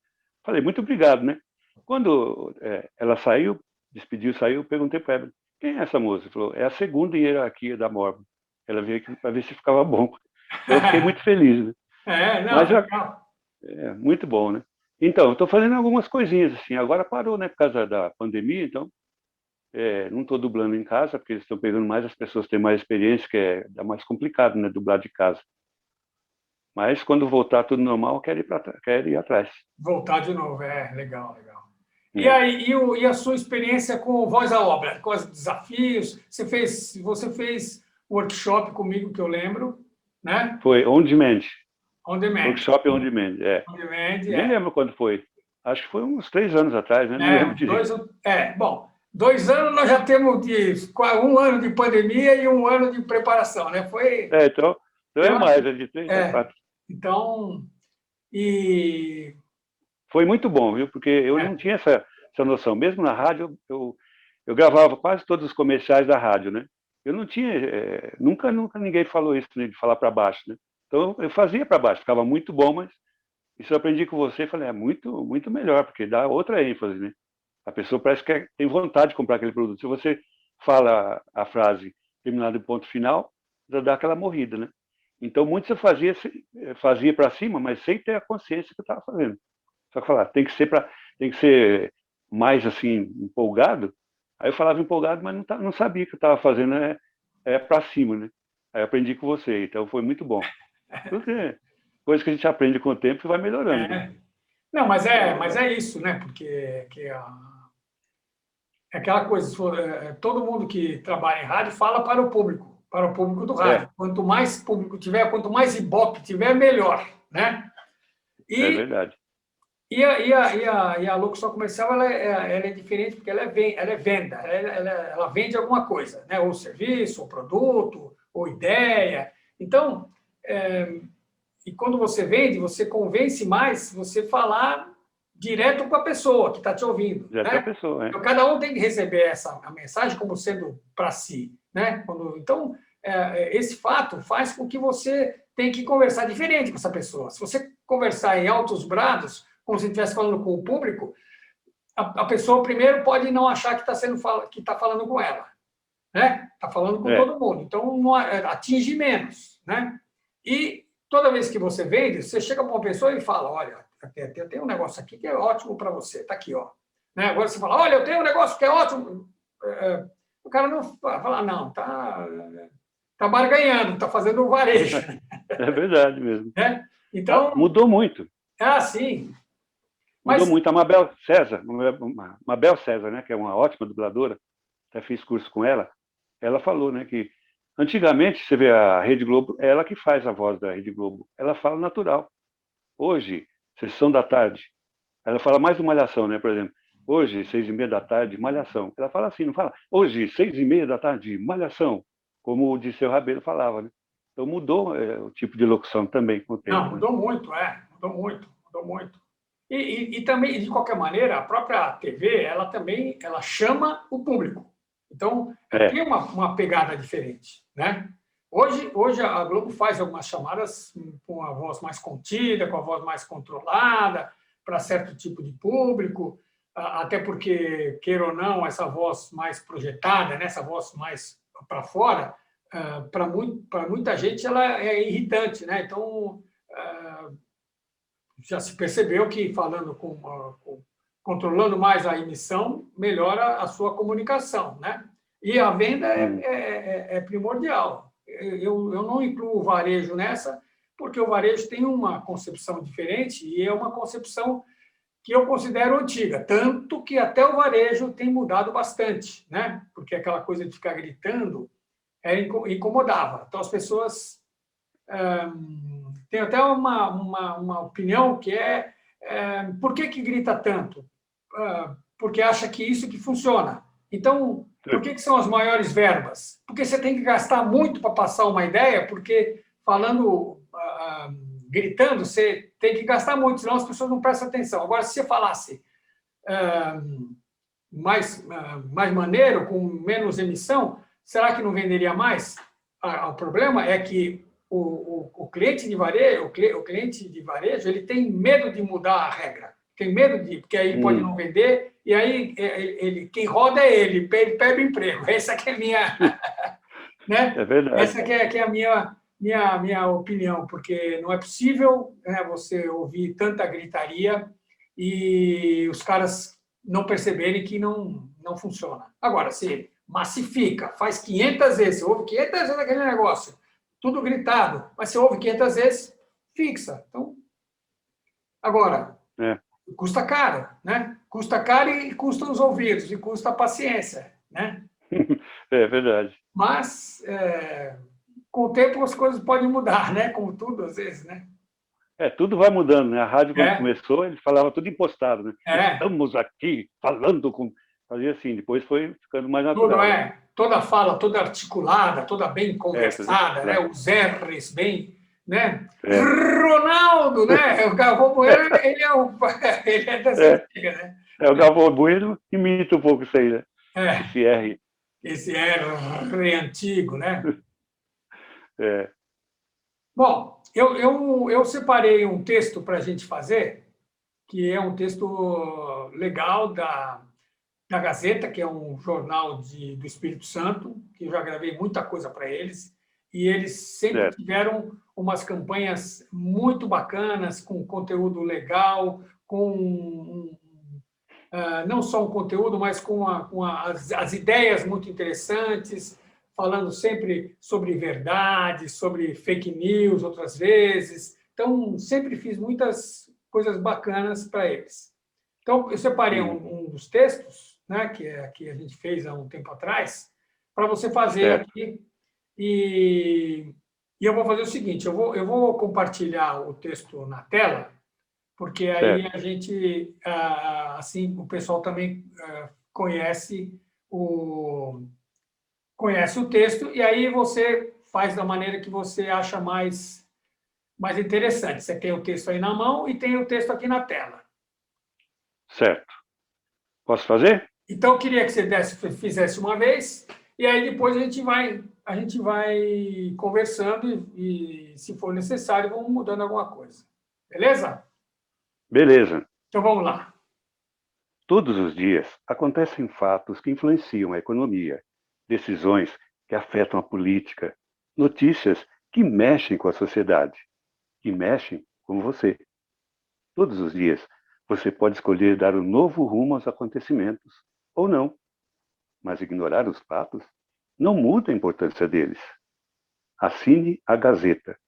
Falei, muito obrigado, né? Quando ela saiu, despediu, saiu, eu perguntei para ela, quem é essa moça? Ele falou, é a segunda em hierarquia da Mormon. Ela veio aqui para ver se ficava bom. Então eu fiquei muito feliz, né? Não, Mas legal. muito bom, né? Então, eu estou fazendo algumas coisinhas assim. Agora parou, né, por causa da pandemia, então não estou dublando em casa, porque eles estão pegando mais, as pessoas têm mais experiência, que é mais complicado, né, dublar de casa. Mas quando voltar tudo normal, eu quero ir atrás. Voltar de novo, legal, legal. E É. aí, e a sua experiência com o Voz à Obra? Com os desafios? Você fez workshop comigo, que eu lembro, né? Foi on demand, On demand. workshop on demand. On demand, Nem lembro quando foi. Acho que foi uns 3 anos atrás, né? Não lembro uns direito. bom, 2 anos nós já temos um ano de pandemia e um ano de preparação, né? Então Eu é acho, mais, é de 3 a 4. então, e, Foi muito bom, viu? Porque eu não tinha essa noção. Mesmo na rádio, eu gravava quase todos os comerciais da rádio, né? Eu não tinha, nunca ninguém falou isso, né, de falar para baixo, né? Então eu fazia para baixo, ficava muito bom, mas isso eu aprendi com você e falei, é muito, muito melhor, porque dá outra ênfase, né? A pessoa parece que tem vontade de comprar aquele produto. Se você fala a frase terminada em ponto final, já dá aquela morrida, né? Então, muito eu fazia para cima, mas sem ter a consciência que eu estava fazendo. Só que falar, tem que ser mais assim, empolgado. Aí eu falava empolgado, mas não sabia que eu estava fazendo para cima, né? Aí eu aprendi com você, então foi muito bom. Porque coisa que a gente aprende com o tempo e vai melhorando, né? é, não, Então, mas é isso, né? Porque é aquela coisa, todo mundo que trabalha em rádio fala para o público do rádio. é, Quanto mais público tiver, quanto mais ibope tiver, melhor, né? é E, verdade. e a locução comercial ela é diferente porque ela é venda, ela vende alguma coisa, né? Ou serviço, ou produto, ou ideia. Então, E quando você vende, você convence mais você falar direto com a pessoa que está te ouvindo. Já tem a Né? pessoa, Então, cada um tem que receber a mensagem como sendo para si. Né? Então, esse fato faz com que você tenha que conversar diferente com essa pessoa. Se você conversar em altos brados, como se estivesse falando com o público, a pessoa primeiro pode não achar que está falando com ela. Né? Está falando com todo mundo. Então, não, atinge menos. Né? E toda vez que você vende, você chega para uma pessoa e fala, olha, eu tenho um negócio aqui que é ótimo para você, está aqui. Ó. Né? Agora você fala, olha, eu tenho um negócio que é ótimo. O cara não fala, não, está barganhando, está fazendo um varejo. É verdade mesmo. Né? Então, mudou muito. Sim. Mudou muito. A Mabel César, né, que é uma ótima dubladora, até fiz curso com ela, ela falou, né, que antigamente, você vê a Rede Globo, é ela que faz a voz da Rede Globo. Ela fala natural. Hoje, sessão da tarde, ela fala mais do Malhação, né, por exemplo. Hoje, 6h30 da tarde, Malhação. Ela fala assim, não fala, hoje, 6h30 da tarde, Malhação, como o Dirceu Rabelo falava, né? Então mudou o tipo de locução também com o tempo. Não, mudou muito, mudou muito. E também, de qualquer maneira, a própria TV, ela chama o público. Então, tem uma pegada diferente, né? Hoje a Globo faz algumas chamadas com a voz mais contida, com a voz mais controlada, para certo tipo de público, até porque, queira ou não, essa voz mais projetada, né, essa voz mais para fora, para muita gente ela é irritante, né? Então, já se percebeu que falando controlando mais a emissão melhora a sua comunicação, né? E a venda é primordial. Eu não incluo o varejo nessa, porque o varejo tem uma concepção diferente e é uma concepção que eu considero antiga, tanto que até o varejo tem mudado bastante, né? Porque aquela coisa de ficar gritando incomodava. Então, as pessoas tem até uma opinião que por que grita tanto? Porque acha que isso que funciona. Então, por que são as maiores verbas? Porque você tem que gastar muito para passar uma ideia, porque falando, gritando, você tem que gastar muito, senão as pessoas não prestam atenção. Agora, se você falasse mais maneiro, com menos emissão, será que não venderia mais? O problema é que o cliente de varejo, ele tem medo de mudar a regra, tem medo porque aí pode não vender, e aí quem roda é ele perde o emprego. Essa que é a minha... né? É verdade. Essa que é a minha opinião, porque não é possível, né, você ouvir tanta gritaria e os caras não perceberem que não funciona. Agora, se massifica, faz 500 vezes, ouve 500 vezes aquele negócio, tudo gritado, mas se ouve 500 vezes, fixa. Então, agora, custa caro, né? Custa caro e custa os ouvidos, e custa a paciência, né? É verdade. Mas, com o tempo, as coisas podem mudar, né? Como tudo, às vezes, né? Tudo vai mudando, né? A rádio, quando começou, ele falava tudo impostado, né? Estamos aqui falando com... Fazia assim, depois foi ficando mais natural. Tudo toda fala, toda articulada, toda bem conversada, né? Os R's bem, né? Ronaldo, né? O Galvão Bueno, ele é dessa antiga, né? O Galvão Bueno imita um pouco isso aí, né? Esse R. Esse R antigo, né? Bom, eu separei um texto para a gente fazer, que é um texto legal da Gazeta, que é um jornal do Espírito Santo, que eu já gravei muita coisa para eles, e eles sempre tiveram umas campanhas muito bacanas, com conteúdo legal, com não só um conteúdo, mas com as ideias muito interessantes, falando sempre sobre verdade, sobre fake news, outras vezes. Então, sempre fiz muitas coisas bacanas para eles. Então, eu separei um dos textos, né, que a gente fez há um tempo atrás, para você fazer aqui. E eu vou fazer o seguinte, eu vou compartilhar o texto na tela, porque aí a gente, assim, o pessoal também conhece o texto, e aí você faz da maneira que você acha mais mais interessante. Você tem o texto aí na mão e tem o texto aqui na tela. Certo. Posso fazer? Então, eu queria que você fizesse uma vez, e aí depois a gente vai conversando e, se for necessário, vamos mudando alguma coisa. Beleza? Beleza. Então, vamos lá. Todos os dias acontecem fatos que influenciam a economia, decisões que afetam a política, notícias que mexem com a sociedade, que mexem com você. Todos os dias você pode escolher dar um novo rumo aos acontecimentos, ou não, mas ignorar os fatos não muda a importância deles. Assine a Gazeta,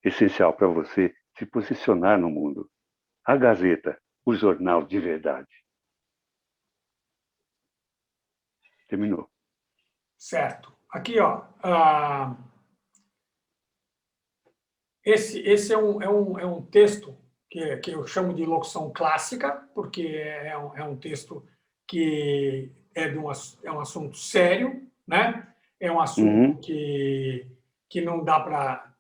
essencial para você se posicionar no mundo. A Gazeta, o jornal de verdade. Terminou. Certo. Aqui, ó. Esse é um texto que eu chamo de locução clássica, porque é um texto que é um assunto sério, né? É um assunto que não dá para...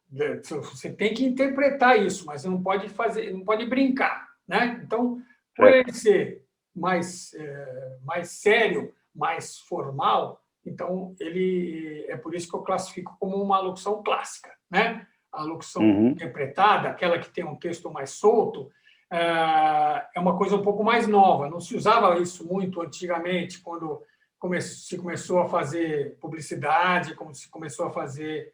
Você tem que interpretar isso, mas você não pode fazer, não pode brincar, né? Então, por ele ser mais sério, mais formal, então é por isso que eu classifico como uma locução clássica, né? A locução interpretada, aquela que tem um texto mais solto, é uma coisa um pouco mais nova. Não se usava isso muito antigamente, quando se começou a fazer publicidade, como se começou a fazer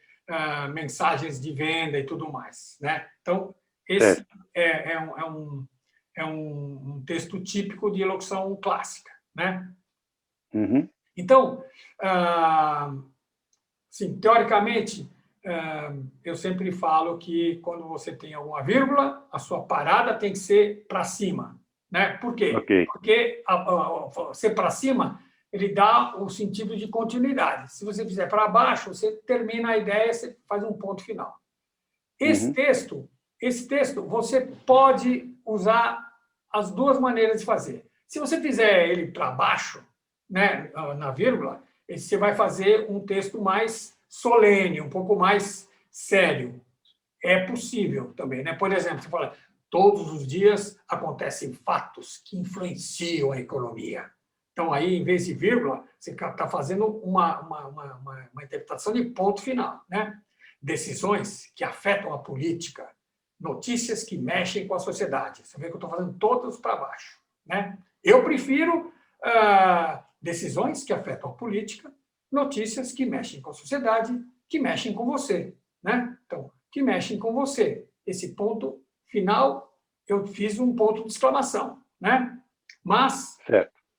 mensagens de venda e tudo mais, né? Então, esse é um texto típico de locução clássica, né? Então, sim, teoricamente, eu sempre falo que quando você tem alguma vírgula, a sua parada tem que ser para cima, né? Por quê? Porque ser para cima, ele dá o sentido de continuidade. Se você fizer para baixo, você termina a ideia, você faz um ponto final. Esse texto, você pode usar as duas maneiras de fazer. Se você fizer ele para baixo, né, na vírgula, você vai fazer um texto mais solene, um pouco mais sério. É possível também, né? Por exemplo, você fala, todos os dias acontecem fatos que influenciam a economia. Então, aí, em vez de vírgula, você está fazendo uma interpretação de ponto final, né? Decisões que afetam a política, notícias que mexem com a sociedade. Você vê que eu estou fazendo todos para baixo, né? Eu prefiro decisões que afetam a política, notícias que mexem com a sociedade, que mexem com você, né? Então, que mexem com você. Esse ponto final, eu fiz um ponto de exclamação, né? Mas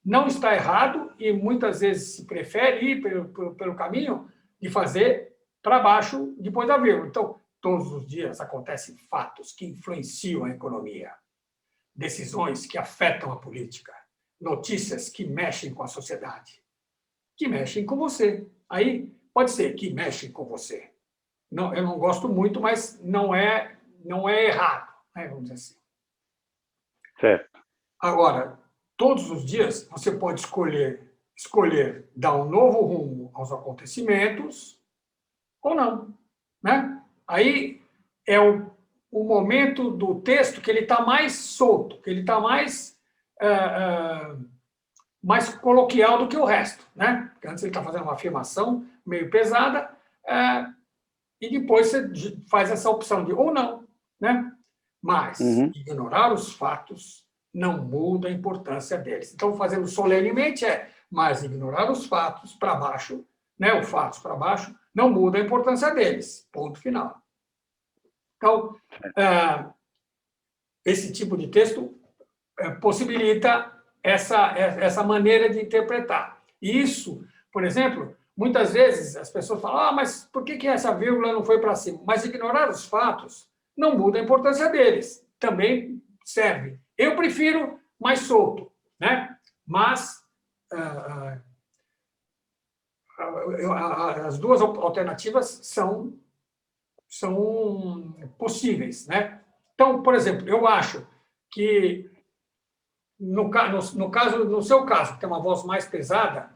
não está errado e muitas vezes se prefere ir pelo caminho de fazer para baixo depois da vírgula. Então, todos os dias acontecem fatos que influenciam a economia, decisões que afetam a política, notícias que mexem com a sociedade, que mexem com você. Aí pode ser que mexem com você. Não, eu não gosto muito, mas não é errado, né, vamos dizer assim. Certo. Agora, todos os dias você pode escolher dar um novo rumo aos acontecimentos ou não, né? Aí é o momento do texto que ele está mais solto, que ele está mais coloquial do que o resto, né? Porque antes ele está fazendo uma afirmação meio pesada, e depois você faz essa opção de ou não, né? Mas ignorar os fatos não muda a importância deles. Então, fazendo solenemente mas ignorar os fatos para baixo, né? Os fatos para baixo não muda a importância deles. Ponto final. Então, esse tipo de texto possibilita essa maneira de interpretar. Isso, por exemplo, muitas vezes as pessoas falam, mas por que essa vírgula não foi para cima? Mas ignorar os fatos não muda a importância deles. Também serve. Eu prefiro mais solto, né? Mas as duas alternativas são possíveis, né? Então, por exemplo, eu acho que no seu caso, que tem uma voz mais pesada,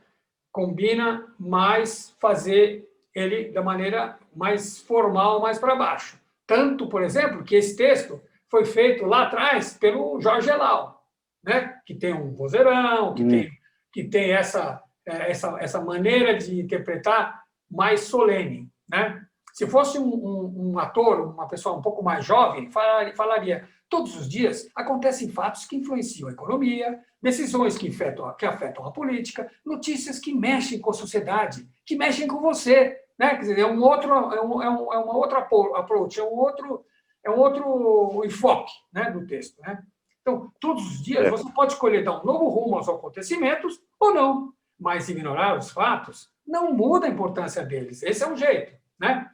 combina mais fazer ele da maneira mais formal, mais para baixo. Tanto, por exemplo, que esse texto foi feito lá atrás pelo Jorge Elal, né? Que tem um vozeirão, que tem essa maneira de interpretar mais solene, né? Se fosse um ator, uma pessoa um pouco mais jovem, falaria: todos os dias acontecem fatos que influenciam a economia, decisões que afetam a política, notícias que mexem com a sociedade, que mexem com você, né? Quer dizer, é uma outra approach, é um outro enfoque, né, do texto, né? Então, todos os dias você pode escolher dar um novo rumo aos acontecimentos ou não, mas ignorar os fatos não muda a importância deles. Esse é um jeito, né?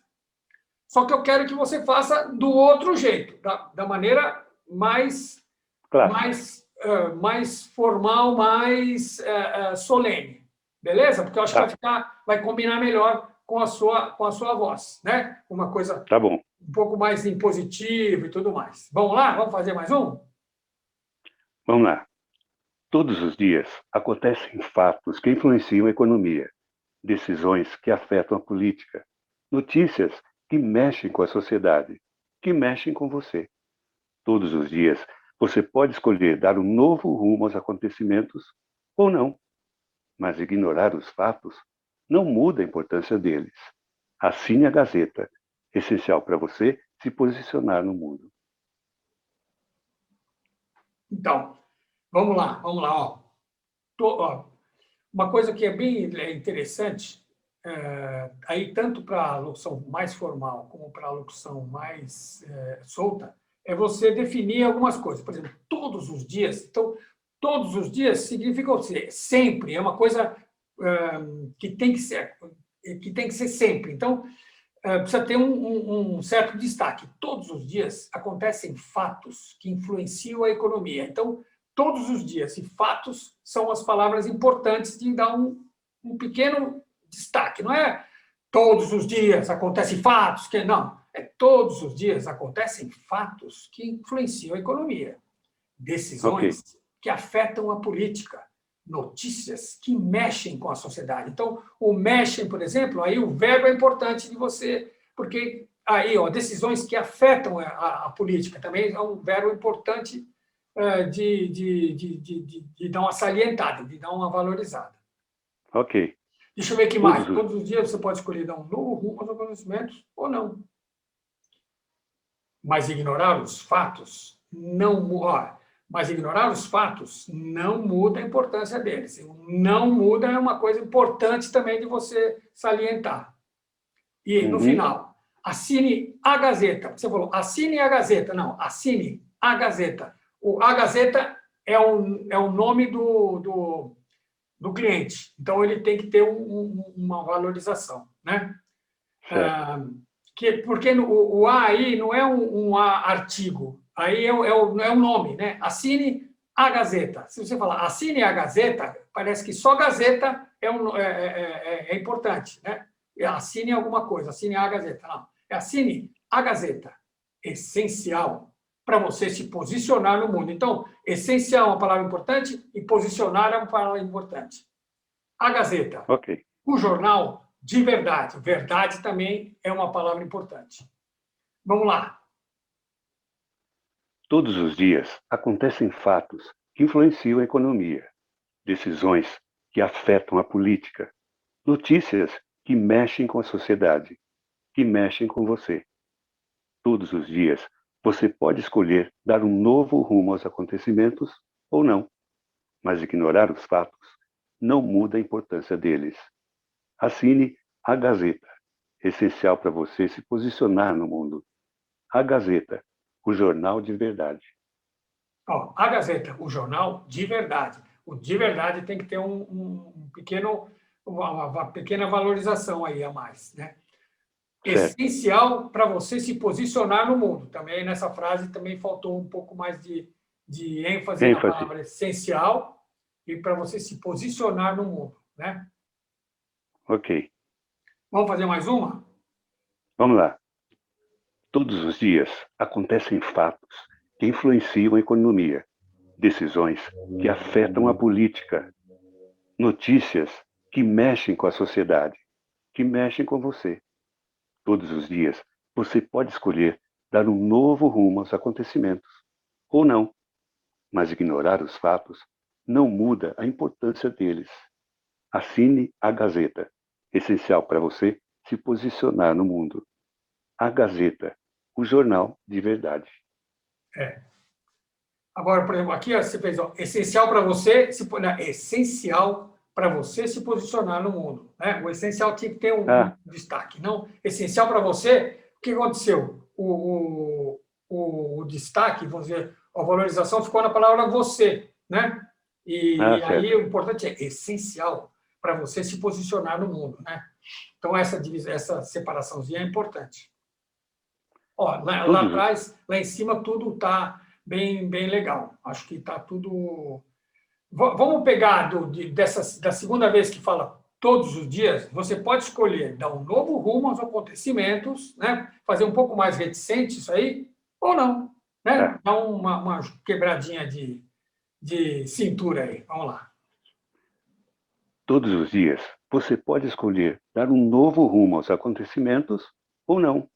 Só que eu quero que você faça do outro jeito, da maneira mais, Claro. mais formal, mais solene. Beleza? Porque eu acho que vai combinar melhor com a sua voz, né? Uma coisa Tá bom. um pouco mais impositiva e tudo mais. Vamos lá? Vamos fazer mais um? Vamos lá. Todos os dias acontecem fatos que influenciam a economia, decisões que afetam a política, notícias que mexem com a sociedade, que mexem com você. Todos os dias você pode escolher dar um novo rumo aos acontecimentos ou não, mas ignorar os fatos não muda a importância deles. Assine a Gazeta, essencial para você se posicionar no mundo. Então, vamos lá. Ó. Uma coisa que é bem interessante, aí tanto para a locução mais formal como para a locução mais solta, é você definir algumas coisas. Por exemplo, todos os dias. Então, todos os dias significa sempre. É uma coisa que tem que ser sempre. Então, precisa ter um certo destaque. Todos os dias acontecem fatos que influenciam a economia. Então, todos os dias, e fatos são as palavras importantes de dar um pequeno destaque. Não é todos os dias acontecem fatos, não. É todos os dias acontecem fatos que influenciam a economia. Decisões que afetam a política. Notícias que mexem com a sociedade. Então, o mexem, por exemplo, aí o verbo é importante de você, porque aí, decisões que afetam a política também é um verbo importante de dar uma salientada, de dar uma valorizada. Ok. Deixa eu ver aqui mais. Todos os dias você pode escolher dar um novo rumo aos acontecimentos ou não. Mas ignorar os fatos não muda. Mas ignorar os fatos não muda a importância deles. Não muda é uma coisa importante também de você salientar. E, no final, assine a Gazeta. Você falou, assine a Gazeta. Não, assine a Gazeta. A Gazeta é o nome do cliente. Então, ele tem que ter uma valorização, né? Porque o A aí não é um A artigo. Aí é um nome, né? Assine a Gazeta. Se você falar assine a Gazeta, parece que só Gazeta é importante, né? Assine alguma coisa, assine a Gazeta. Não, assine a Gazeta. Essencial para você se posicionar no mundo. Então, essencial é uma palavra importante e posicionar é uma palavra importante. A Gazeta. O jornal de verdade. Verdade também é uma palavra importante. Vamos lá. Todos os dias acontecem fatos que influenciam a economia, decisões que afetam a política, notícias que mexem com a sociedade, que mexem com você. Todos os dias você pode escolher dar um novo rumo aos acontecimentos ou não, mas ignorar os fatos não muda a importância deles. Assine a Gazeta, essencial para você se posicionar no mundo. A Gazeta, o jornal de verdade. A Gazeta, o jornal de verdade. O de verdade tem que ter uma pequena valorização aí a mais, né? Certo. Essencial para você se posicionar no mundo. Também nessa frase também faltou um pouco mais de ênfase na palavra essencial e para você se posicionar no mundo, né? Ok. Vamos fazer mais uma? Vamos lá. Todos os dias acontecem fatos que influenciam a economia, decisões que afetam a política, notícias que mexem com a sociedade, que mexem com você. Todos os dias você pode escolher dar um novo rumo aos acontecimentos, ou não, mas ignorar os fatos não muda a importância deles. Assine a Gazeta, essencial para você se posicionar no mundo. A Gazeta, o jornal de verdade. É. Agora, por exemplo, aqui ó, você fez ó, essencial para você, essencial para você se posicionar no mundo. Né? O essencial tinha que ter um destaque, não essencial para você. O que aconteceu? O destaque, vamos dizer, a valorização ficou na palavra você, né? E aí Certo. o importante é essencial para você se posicionar no mundo, né? Então essa separaçãozinha é importante. Ó, lá atrás, lá em cima, tudo está bem legal. Acho que está tudo. Vamos pegar da segunda vez que fala todos os dias, você pode escolher dar um novo rumo aos acontecimentos, né? Fazer um pouco mais reticente isso aí, ou não. Né? Dar uma quebradinha de cintura aí. Vamos lá. Todos os dias, você pode escolher dar um novo rumo aos acontecimentos ou não,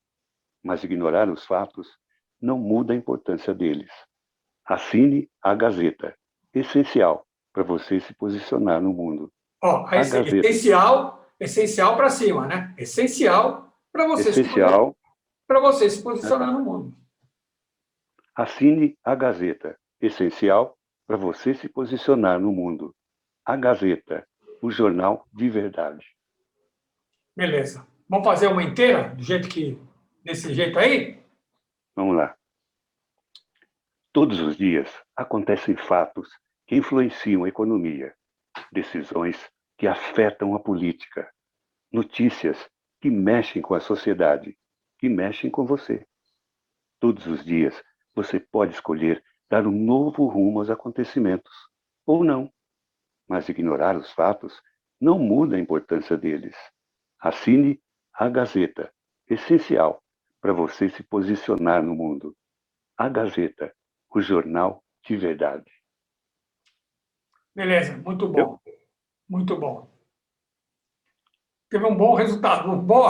mas ignorar os fatos não muda a importância deles. Assine a Gazeta, essencial para você se posicionar no mundo. Ó, A Gazeta. Essencial para cima, né? Essencial para você se posicionar no mundo. Assine a Gazeta, essencial para você se posicionar no mundo. A Gazeta, o jornal de verdade. Beleza. Vamos fazer uma inteira, desse jeito aí? Vamos lá. Todos os dias acontecem fatos que influenciam a economia, decisões que afetam a política, notícias que mexem com a sociedade, que mexem com você. Todos os dias você pode escolher dar um novo rumo aos acontecimentos, ou não, mas ignorar os fatos não muda a importância deles. Assine a Gazeta, essencial para você se posicionar no mundo. A Gazeta, o jornal de verdade. Beleza, muito bom. Muito bom. Teve um bom resultado, um bom.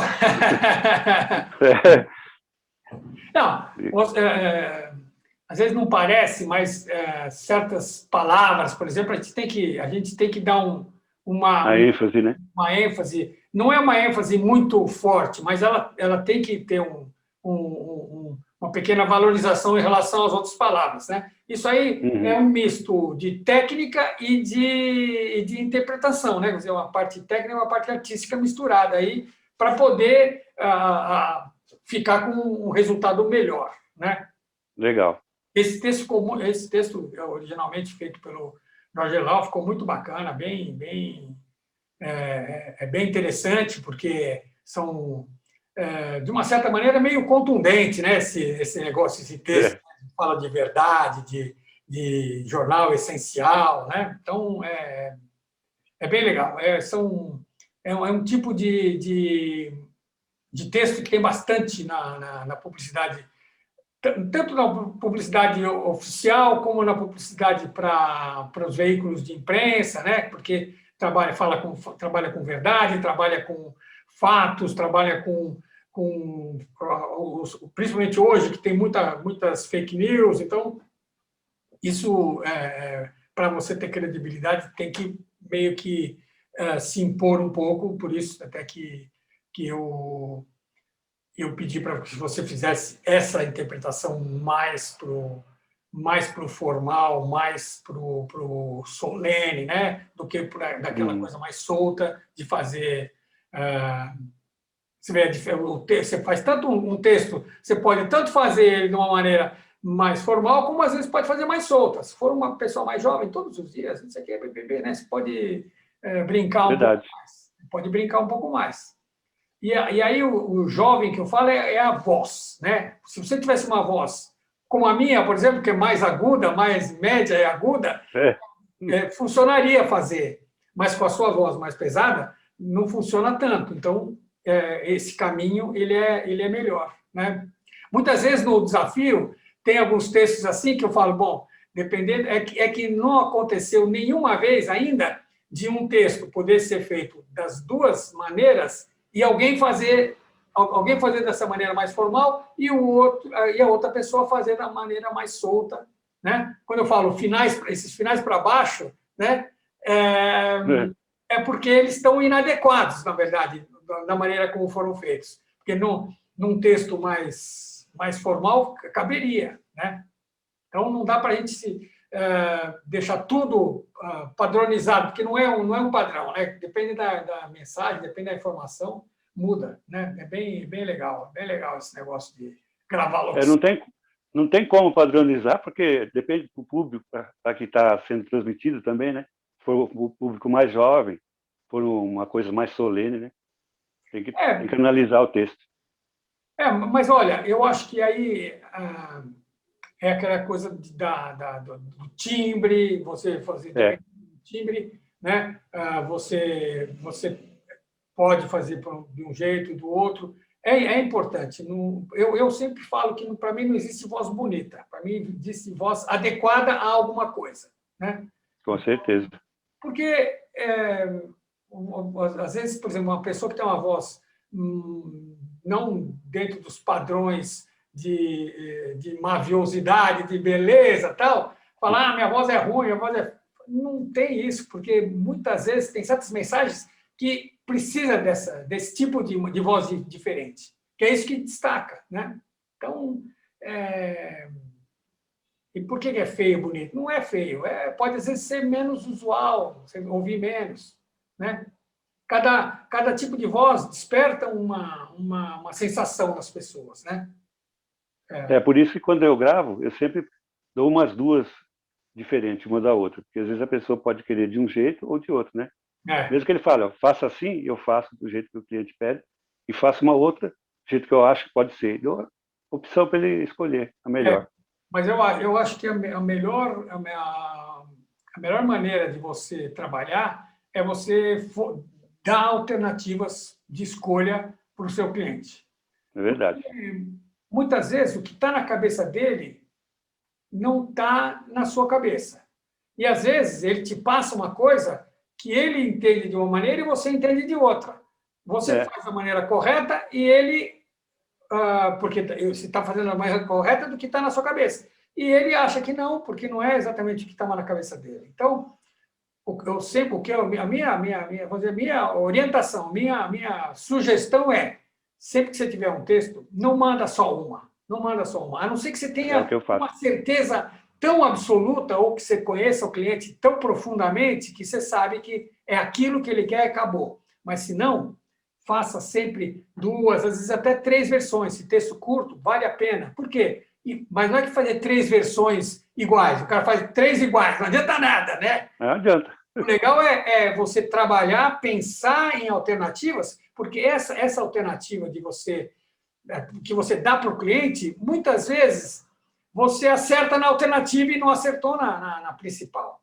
Não, às vezes não parece, mas certas palavras, por exemplo, a gente tem que dar A ênfase, né? uma ênfase. Não é uma ênfase muito forte, mas ela tem que ter uma pequena valorização em relação às outras palavras, né? Isso aí é um misto de técnica e de interpretação, né? Quer dizer, uma parte técnica e uma parte artística misturada aí para poder ficar com um resultado melhor, né? Legal. Esse texto originalmente feito pelo Jorge Lau ficou muito bacana, bem interessante, porque são, de uma certa maneira, meio contundente, né? Esse negócio, esse texto que fala de verdade, de jornal essencial, né? Então, é bem legal. É um tipo de texto que tem bastante na publicidade, tanto na publicidade oficial como na publicidade para os veículos de imprensa, né? Porque trabalha com verdade, trabalha com fatos, trabalha principalmente hoje, que tem muitas fake news. Então, isso, para você ter credibilidade, tem que meio que se impor um pouco, por isso até que eu pedi para que você fizesse essa interpretação mais pro formal, mais pro solene, né? Do que daquela coisa mais solta de fazer. Você faz tanto um texto, você pode tanto fazer ele de uma maneira mais formal, como às vezes pode fazer mais solta. Se for uma pessoa mais jovem, todos os dias, isso aqui é BBB, né? Você pode brincar um pouco mais. Pode brincar um pouco mais. E aí o jovem que eu falo é a voz, né? Se você tivesse uma voz como a minha, por exemplo, que é mais aguda, mais média e aguda, funcionaria fazer, mas com a sua voz mais pesada, não funciona tanto. Então, esse caminho ele é melhor, né? Muitas vezes no desafio tem alguns textos assim que eu falo, bom, dependendo é que não aconteceu nenhuma vez ainda de um texto poder ser feito das duas maneiras e alguém fazer alguém fazer dessa maneira mais formal e a outra pessoa fazer da maneira mais solta, né? Quando eu falo esses finais para baixo, né? É porque eles estão inadequados, na verdade, da maneira como foram feitos. Porque num texto mais formal caberia, né? Então não dá para a gente deixar tudo padronizado, porque não é um padrão, né? Depende da mensagem, depende da informação, muda, né? É bem legal esse negócio de gravar logo. Não tem como padronizar, porque depende do público para que está sendo transmitido também, né? Se for o público mais jovem, for uma coisa mais solene, né? Tem que analisar o texto. Mas olha, eu acho que aí é aquela coisa do timbre, você fazer timbre, né? Você pode fazer de um jeito, do outro. É importante. Eu sempre falo que, para mim, não existe voz bonita. Para mim, existe voz adequada a alguma coisa, né? Com certeza. Porque, às vezes, por exemplo, uma pessoa que tem uma voz não dentro dos padrões de maviosidade, de beleza, tal, falar, minha voz é ruim, minha voz é... Não tem isso, porque muitas vezes tem certas mensagens que precisa desse tipo de voz diferente, que é isso que destaca, né? Então, e por que é feio e bonito? Não é feio, pode às vezes ser menos usual, você ouvir menos, né? Cada tipo de voz desperta uma sensação nas pessoas, né? Por isso que quando eu gravo, eu sempre dou umas duas diferentes uma da outra, porque às vezes a pessoa pode querer de um jeito ou de outro, né? Mesmo que ele fale, ó, faça assim, eu faço do jeito que o cliente pede, e faço uma outra do jeito que eu acho que pode ser. Dou a opção para ele escolher a melhor. Mas eu acho que a melhor maneira de você trabalhar é você dar alternativas de escolha para o seu cliente. É verdade. Porque, muitas vezes, o que está na cabeça dele não está na sua cabeça. E, às vezes, ele te passa uma coisa que ele entende de uma maneira e você entende de outra. Você faz da maneira correta e ele... porque você está fazendo da maneira correta do que está na sua cabeça. E ele acha que não, porque não é exatamente o que estava na cabeça dele. Então, a minha orientação, minha sugestão é, sempre que você tiver um texto, não manda só uma. Não manda só uma. A não ser que você tenha uma certeza tão absoluta ou que você conheça o cliente tão profundamente que você sabe que é aquilo que ele quer e acabou. Mas, se não, faça sempre 2, às vezes até 3 versões. Se texto curto, vale a pena. Por quê? Mas não é que fazer 3 versões iguais. O cara faz 3 iguais. Não adianta nada, né? Não adianta. O legal é você trabalhar, pensar em alternativas, porque essa alternativa que você dá para o cliente, muitas vezes você acerta na alternativa e não acertou na principal.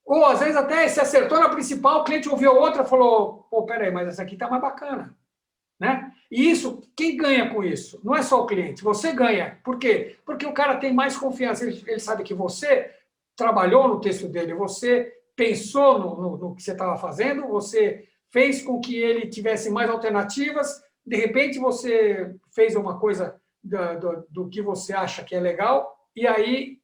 Ou, às vezes, até se acertou na principal, o cliente ouviu outra e falou, pô, peraí, mas essa aqui está mais bacana. Né? E isso, quem ganha com isso? Não é só o cliente, você ganha. Por quê? Porque o cara tem mais confiança, ele sabe que você trabalhou no texto dele, você pensou no que você estava fazendo, você fez com que ele tivesse mais alternativas, de repente você fez uma coisa do que você acha que é legal, e aí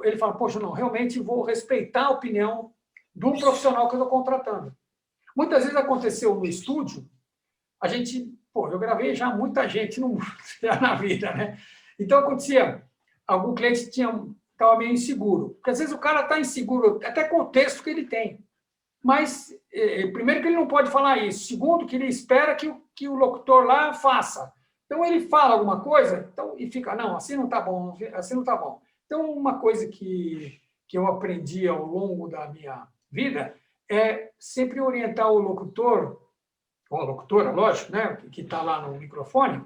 ele fala, poxa, não, realmente vou respeitar a opinião do profissional que eu estou contratando. Muitas vezes aconteceu no estúdio, eu gravei já muita gente já na vida, né? Então, acontecia, algum cliente estava meio inseguro, porque às vezes o cara está inseguro até com o texto que ele tem. Mas, primeiro, que ele não pode falar isso. Segundo, que ele espera que o locutor lá faça. Então, ele fala alguma coisa e fica, não, assim não está bom, assim não está bom. Então, uma coisa que eu aprendi ao longo da minha vida é sempre orientar o locutor, ou a locutora, lógico, né, que está lá no microfone,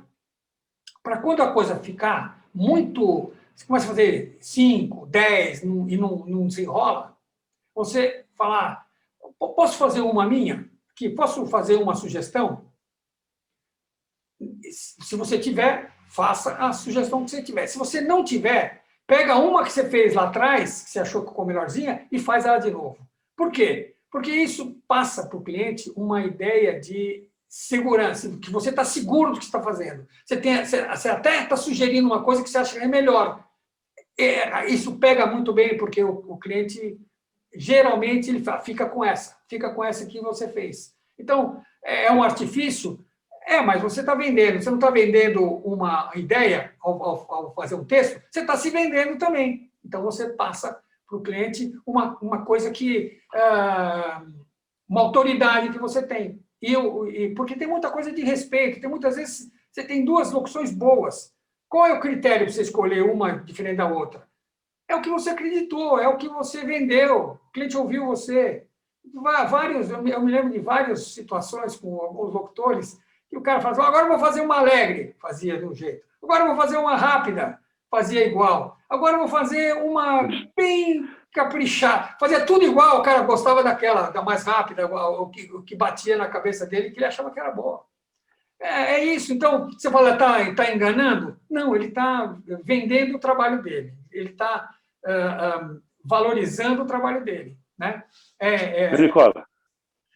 para quando a coisa ficar muito... Você começa a fazer 5, 10 e não desenrola, você falar, posso fazer uma minha? Posso fazer uma sugestão? Se você tiver, faça a sugestão que você tiver. Se você não tiver, pega uma que você fez lá atrás, que você achou que ficou melhorzinha, e faz ela de novo. Por quê? Porque isso passa para o cliente uma ideia de segurança, que você está seguro do que está fazendo. Você até está sugerindo uma coisa que você acha que é melhor. Isso pega muito bem, porque o cliente, geralmente, ele fica com essa que você fez. Então, é um artifício? Mas você está vendendo. Você não está vendendo uma ideia ao fazer um texto, você está se vendendo também. Então, você passa para o cliente uma coisa que... uma autoridade que você tem. Porque tem muita coisa de respeito, tem muitas vezes você tem duas locuções boas. Qual é o critério para você escolher uma diferente da outra? É o que você acreditou, é o que você vendeu, o cliente ouviu você. Eu me lembro de várias situações com alguns locutores que o cara fala assim, agora eu vou fazer uma alegre, fazia de um jeito. Agora eu vou fazer uma rápida, fazia igual. Agora eu vou fazer uma bem caprichada. Fazia tudo igual, o cara gostava da mais rápida, o que batia na cabeça dele, que ele achava que era boa. É isso. Então, você fala, está enganando? Não, ele está vendendo o trabalho dele. Ele está valorizando o trabalho dele. Né? Nicola,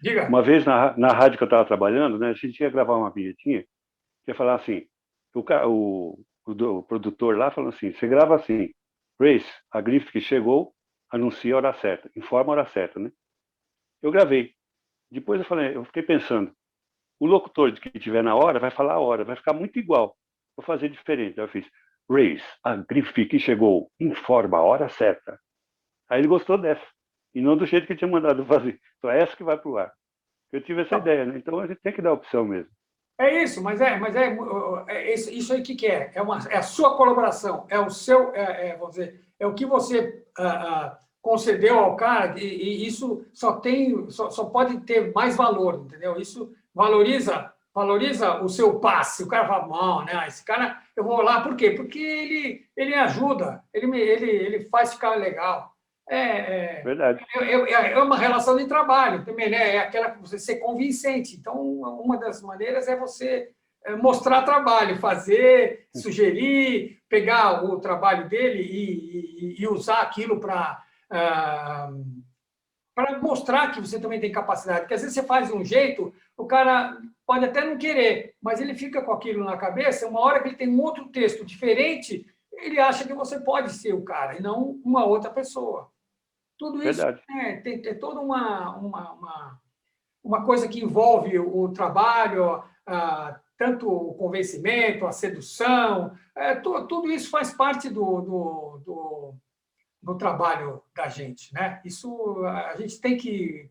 Diga. uma vez na rádio que eu estava trabalhando, né, a gente ia gravar uma vinhetinha, que ia falar assim, o produtor lá falou assim, você grava assim, Grace, a grife que chegou, anuncia a hora certa, informa a hora certa, né? Eu gravei. Depois eu fiquei pensando, o locutor que estiver na hora vai falar a hora, vai ficar muito igual. Vou fazer diferente. Aí eu fiz, Grace, a grife que chegou, informa a hora certa. Aí ele gostou dessa. E não do jeito que eu tinha mandado fazer. Então é essa que vai para o ar. Eu tive essa ideia, né? Então a gente tem que dar opção mesmo. É isso, isso aí que é? É a sua colaboração, é o seu, vamos dizer, é o que você concedeu ao cara, e isso só pode ter mais valor, entendeu? Isso valoriza o seu passe. O cara fala, não, né? Esse cara, eu vou lá, por quê? Porque ele ajuda, ele faz ficar legal. Verdade. É uma relação de trabalho também, né? É aquela que você ser convincente. Então, uma das maneiras é você mostrar trabalho, fazer, sugerir, pegar o trabalho dele e usar aquilo para mostrar que você também tem capacidade. Porque às vezes você faz de um jeito, o cara pode até não querer, mas ele fica com aquilo na cabeça, uma hora que ele tem um outro texto diferente, ele acha que você pode ser o cara, e não uma outra pessoa. Tudo isso tem toda uma coisa que envolve o trabalho, tanto o convencimento, a sedução, tudo isso faz parte do trabalho da gente. Né? Isso a gente tem que...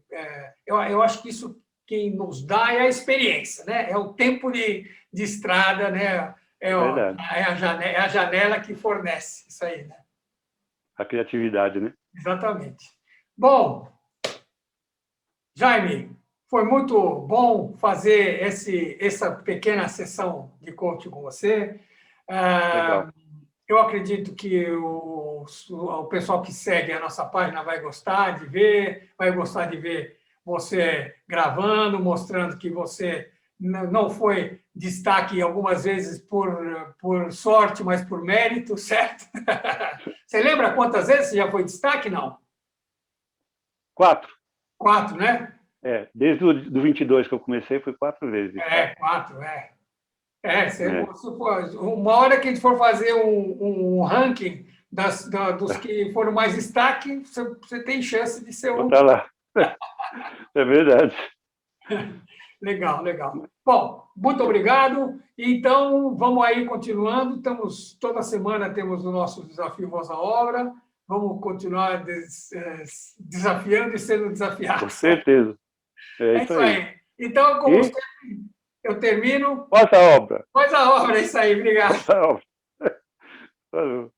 eu acho que isso quem nos dá é a experiência, né? É o tempo de estrada, né? É a janela que fornece isso aí. Né? A criatividade, né? Exatamente. Bom, Jaime, foi muito bom fazer essa pequena sessão de coaching com você. Legal. Eu acredito que o pessoal que segue a nossa página vai gostar de ver, você gravando, mostrando que você não foi destaque algumas vezes por sorte, mas por mérito, certo? Você lembra quantas vezes você já foi destaque, não? 4. 4, né? Desde o 22 que eu comecei, foi 4 vezes. 4, uma hora que a gente for fazer um ranking dos que foram mais destaque, você tem chance de ser um. Tá lá. É verdade. Legal. Bom, muito obrigado. Então, vamos aí continuando. Toda semana temos o nosso desafio Voz à Obra. Vamos continuar desafiando e sendo desafiados. Com certeza. É isso aí. Então, como sempre, eu termino. Voz à Obra. Voz à Obra, é isso aí. Obrigado. Voz à Obra. Falou.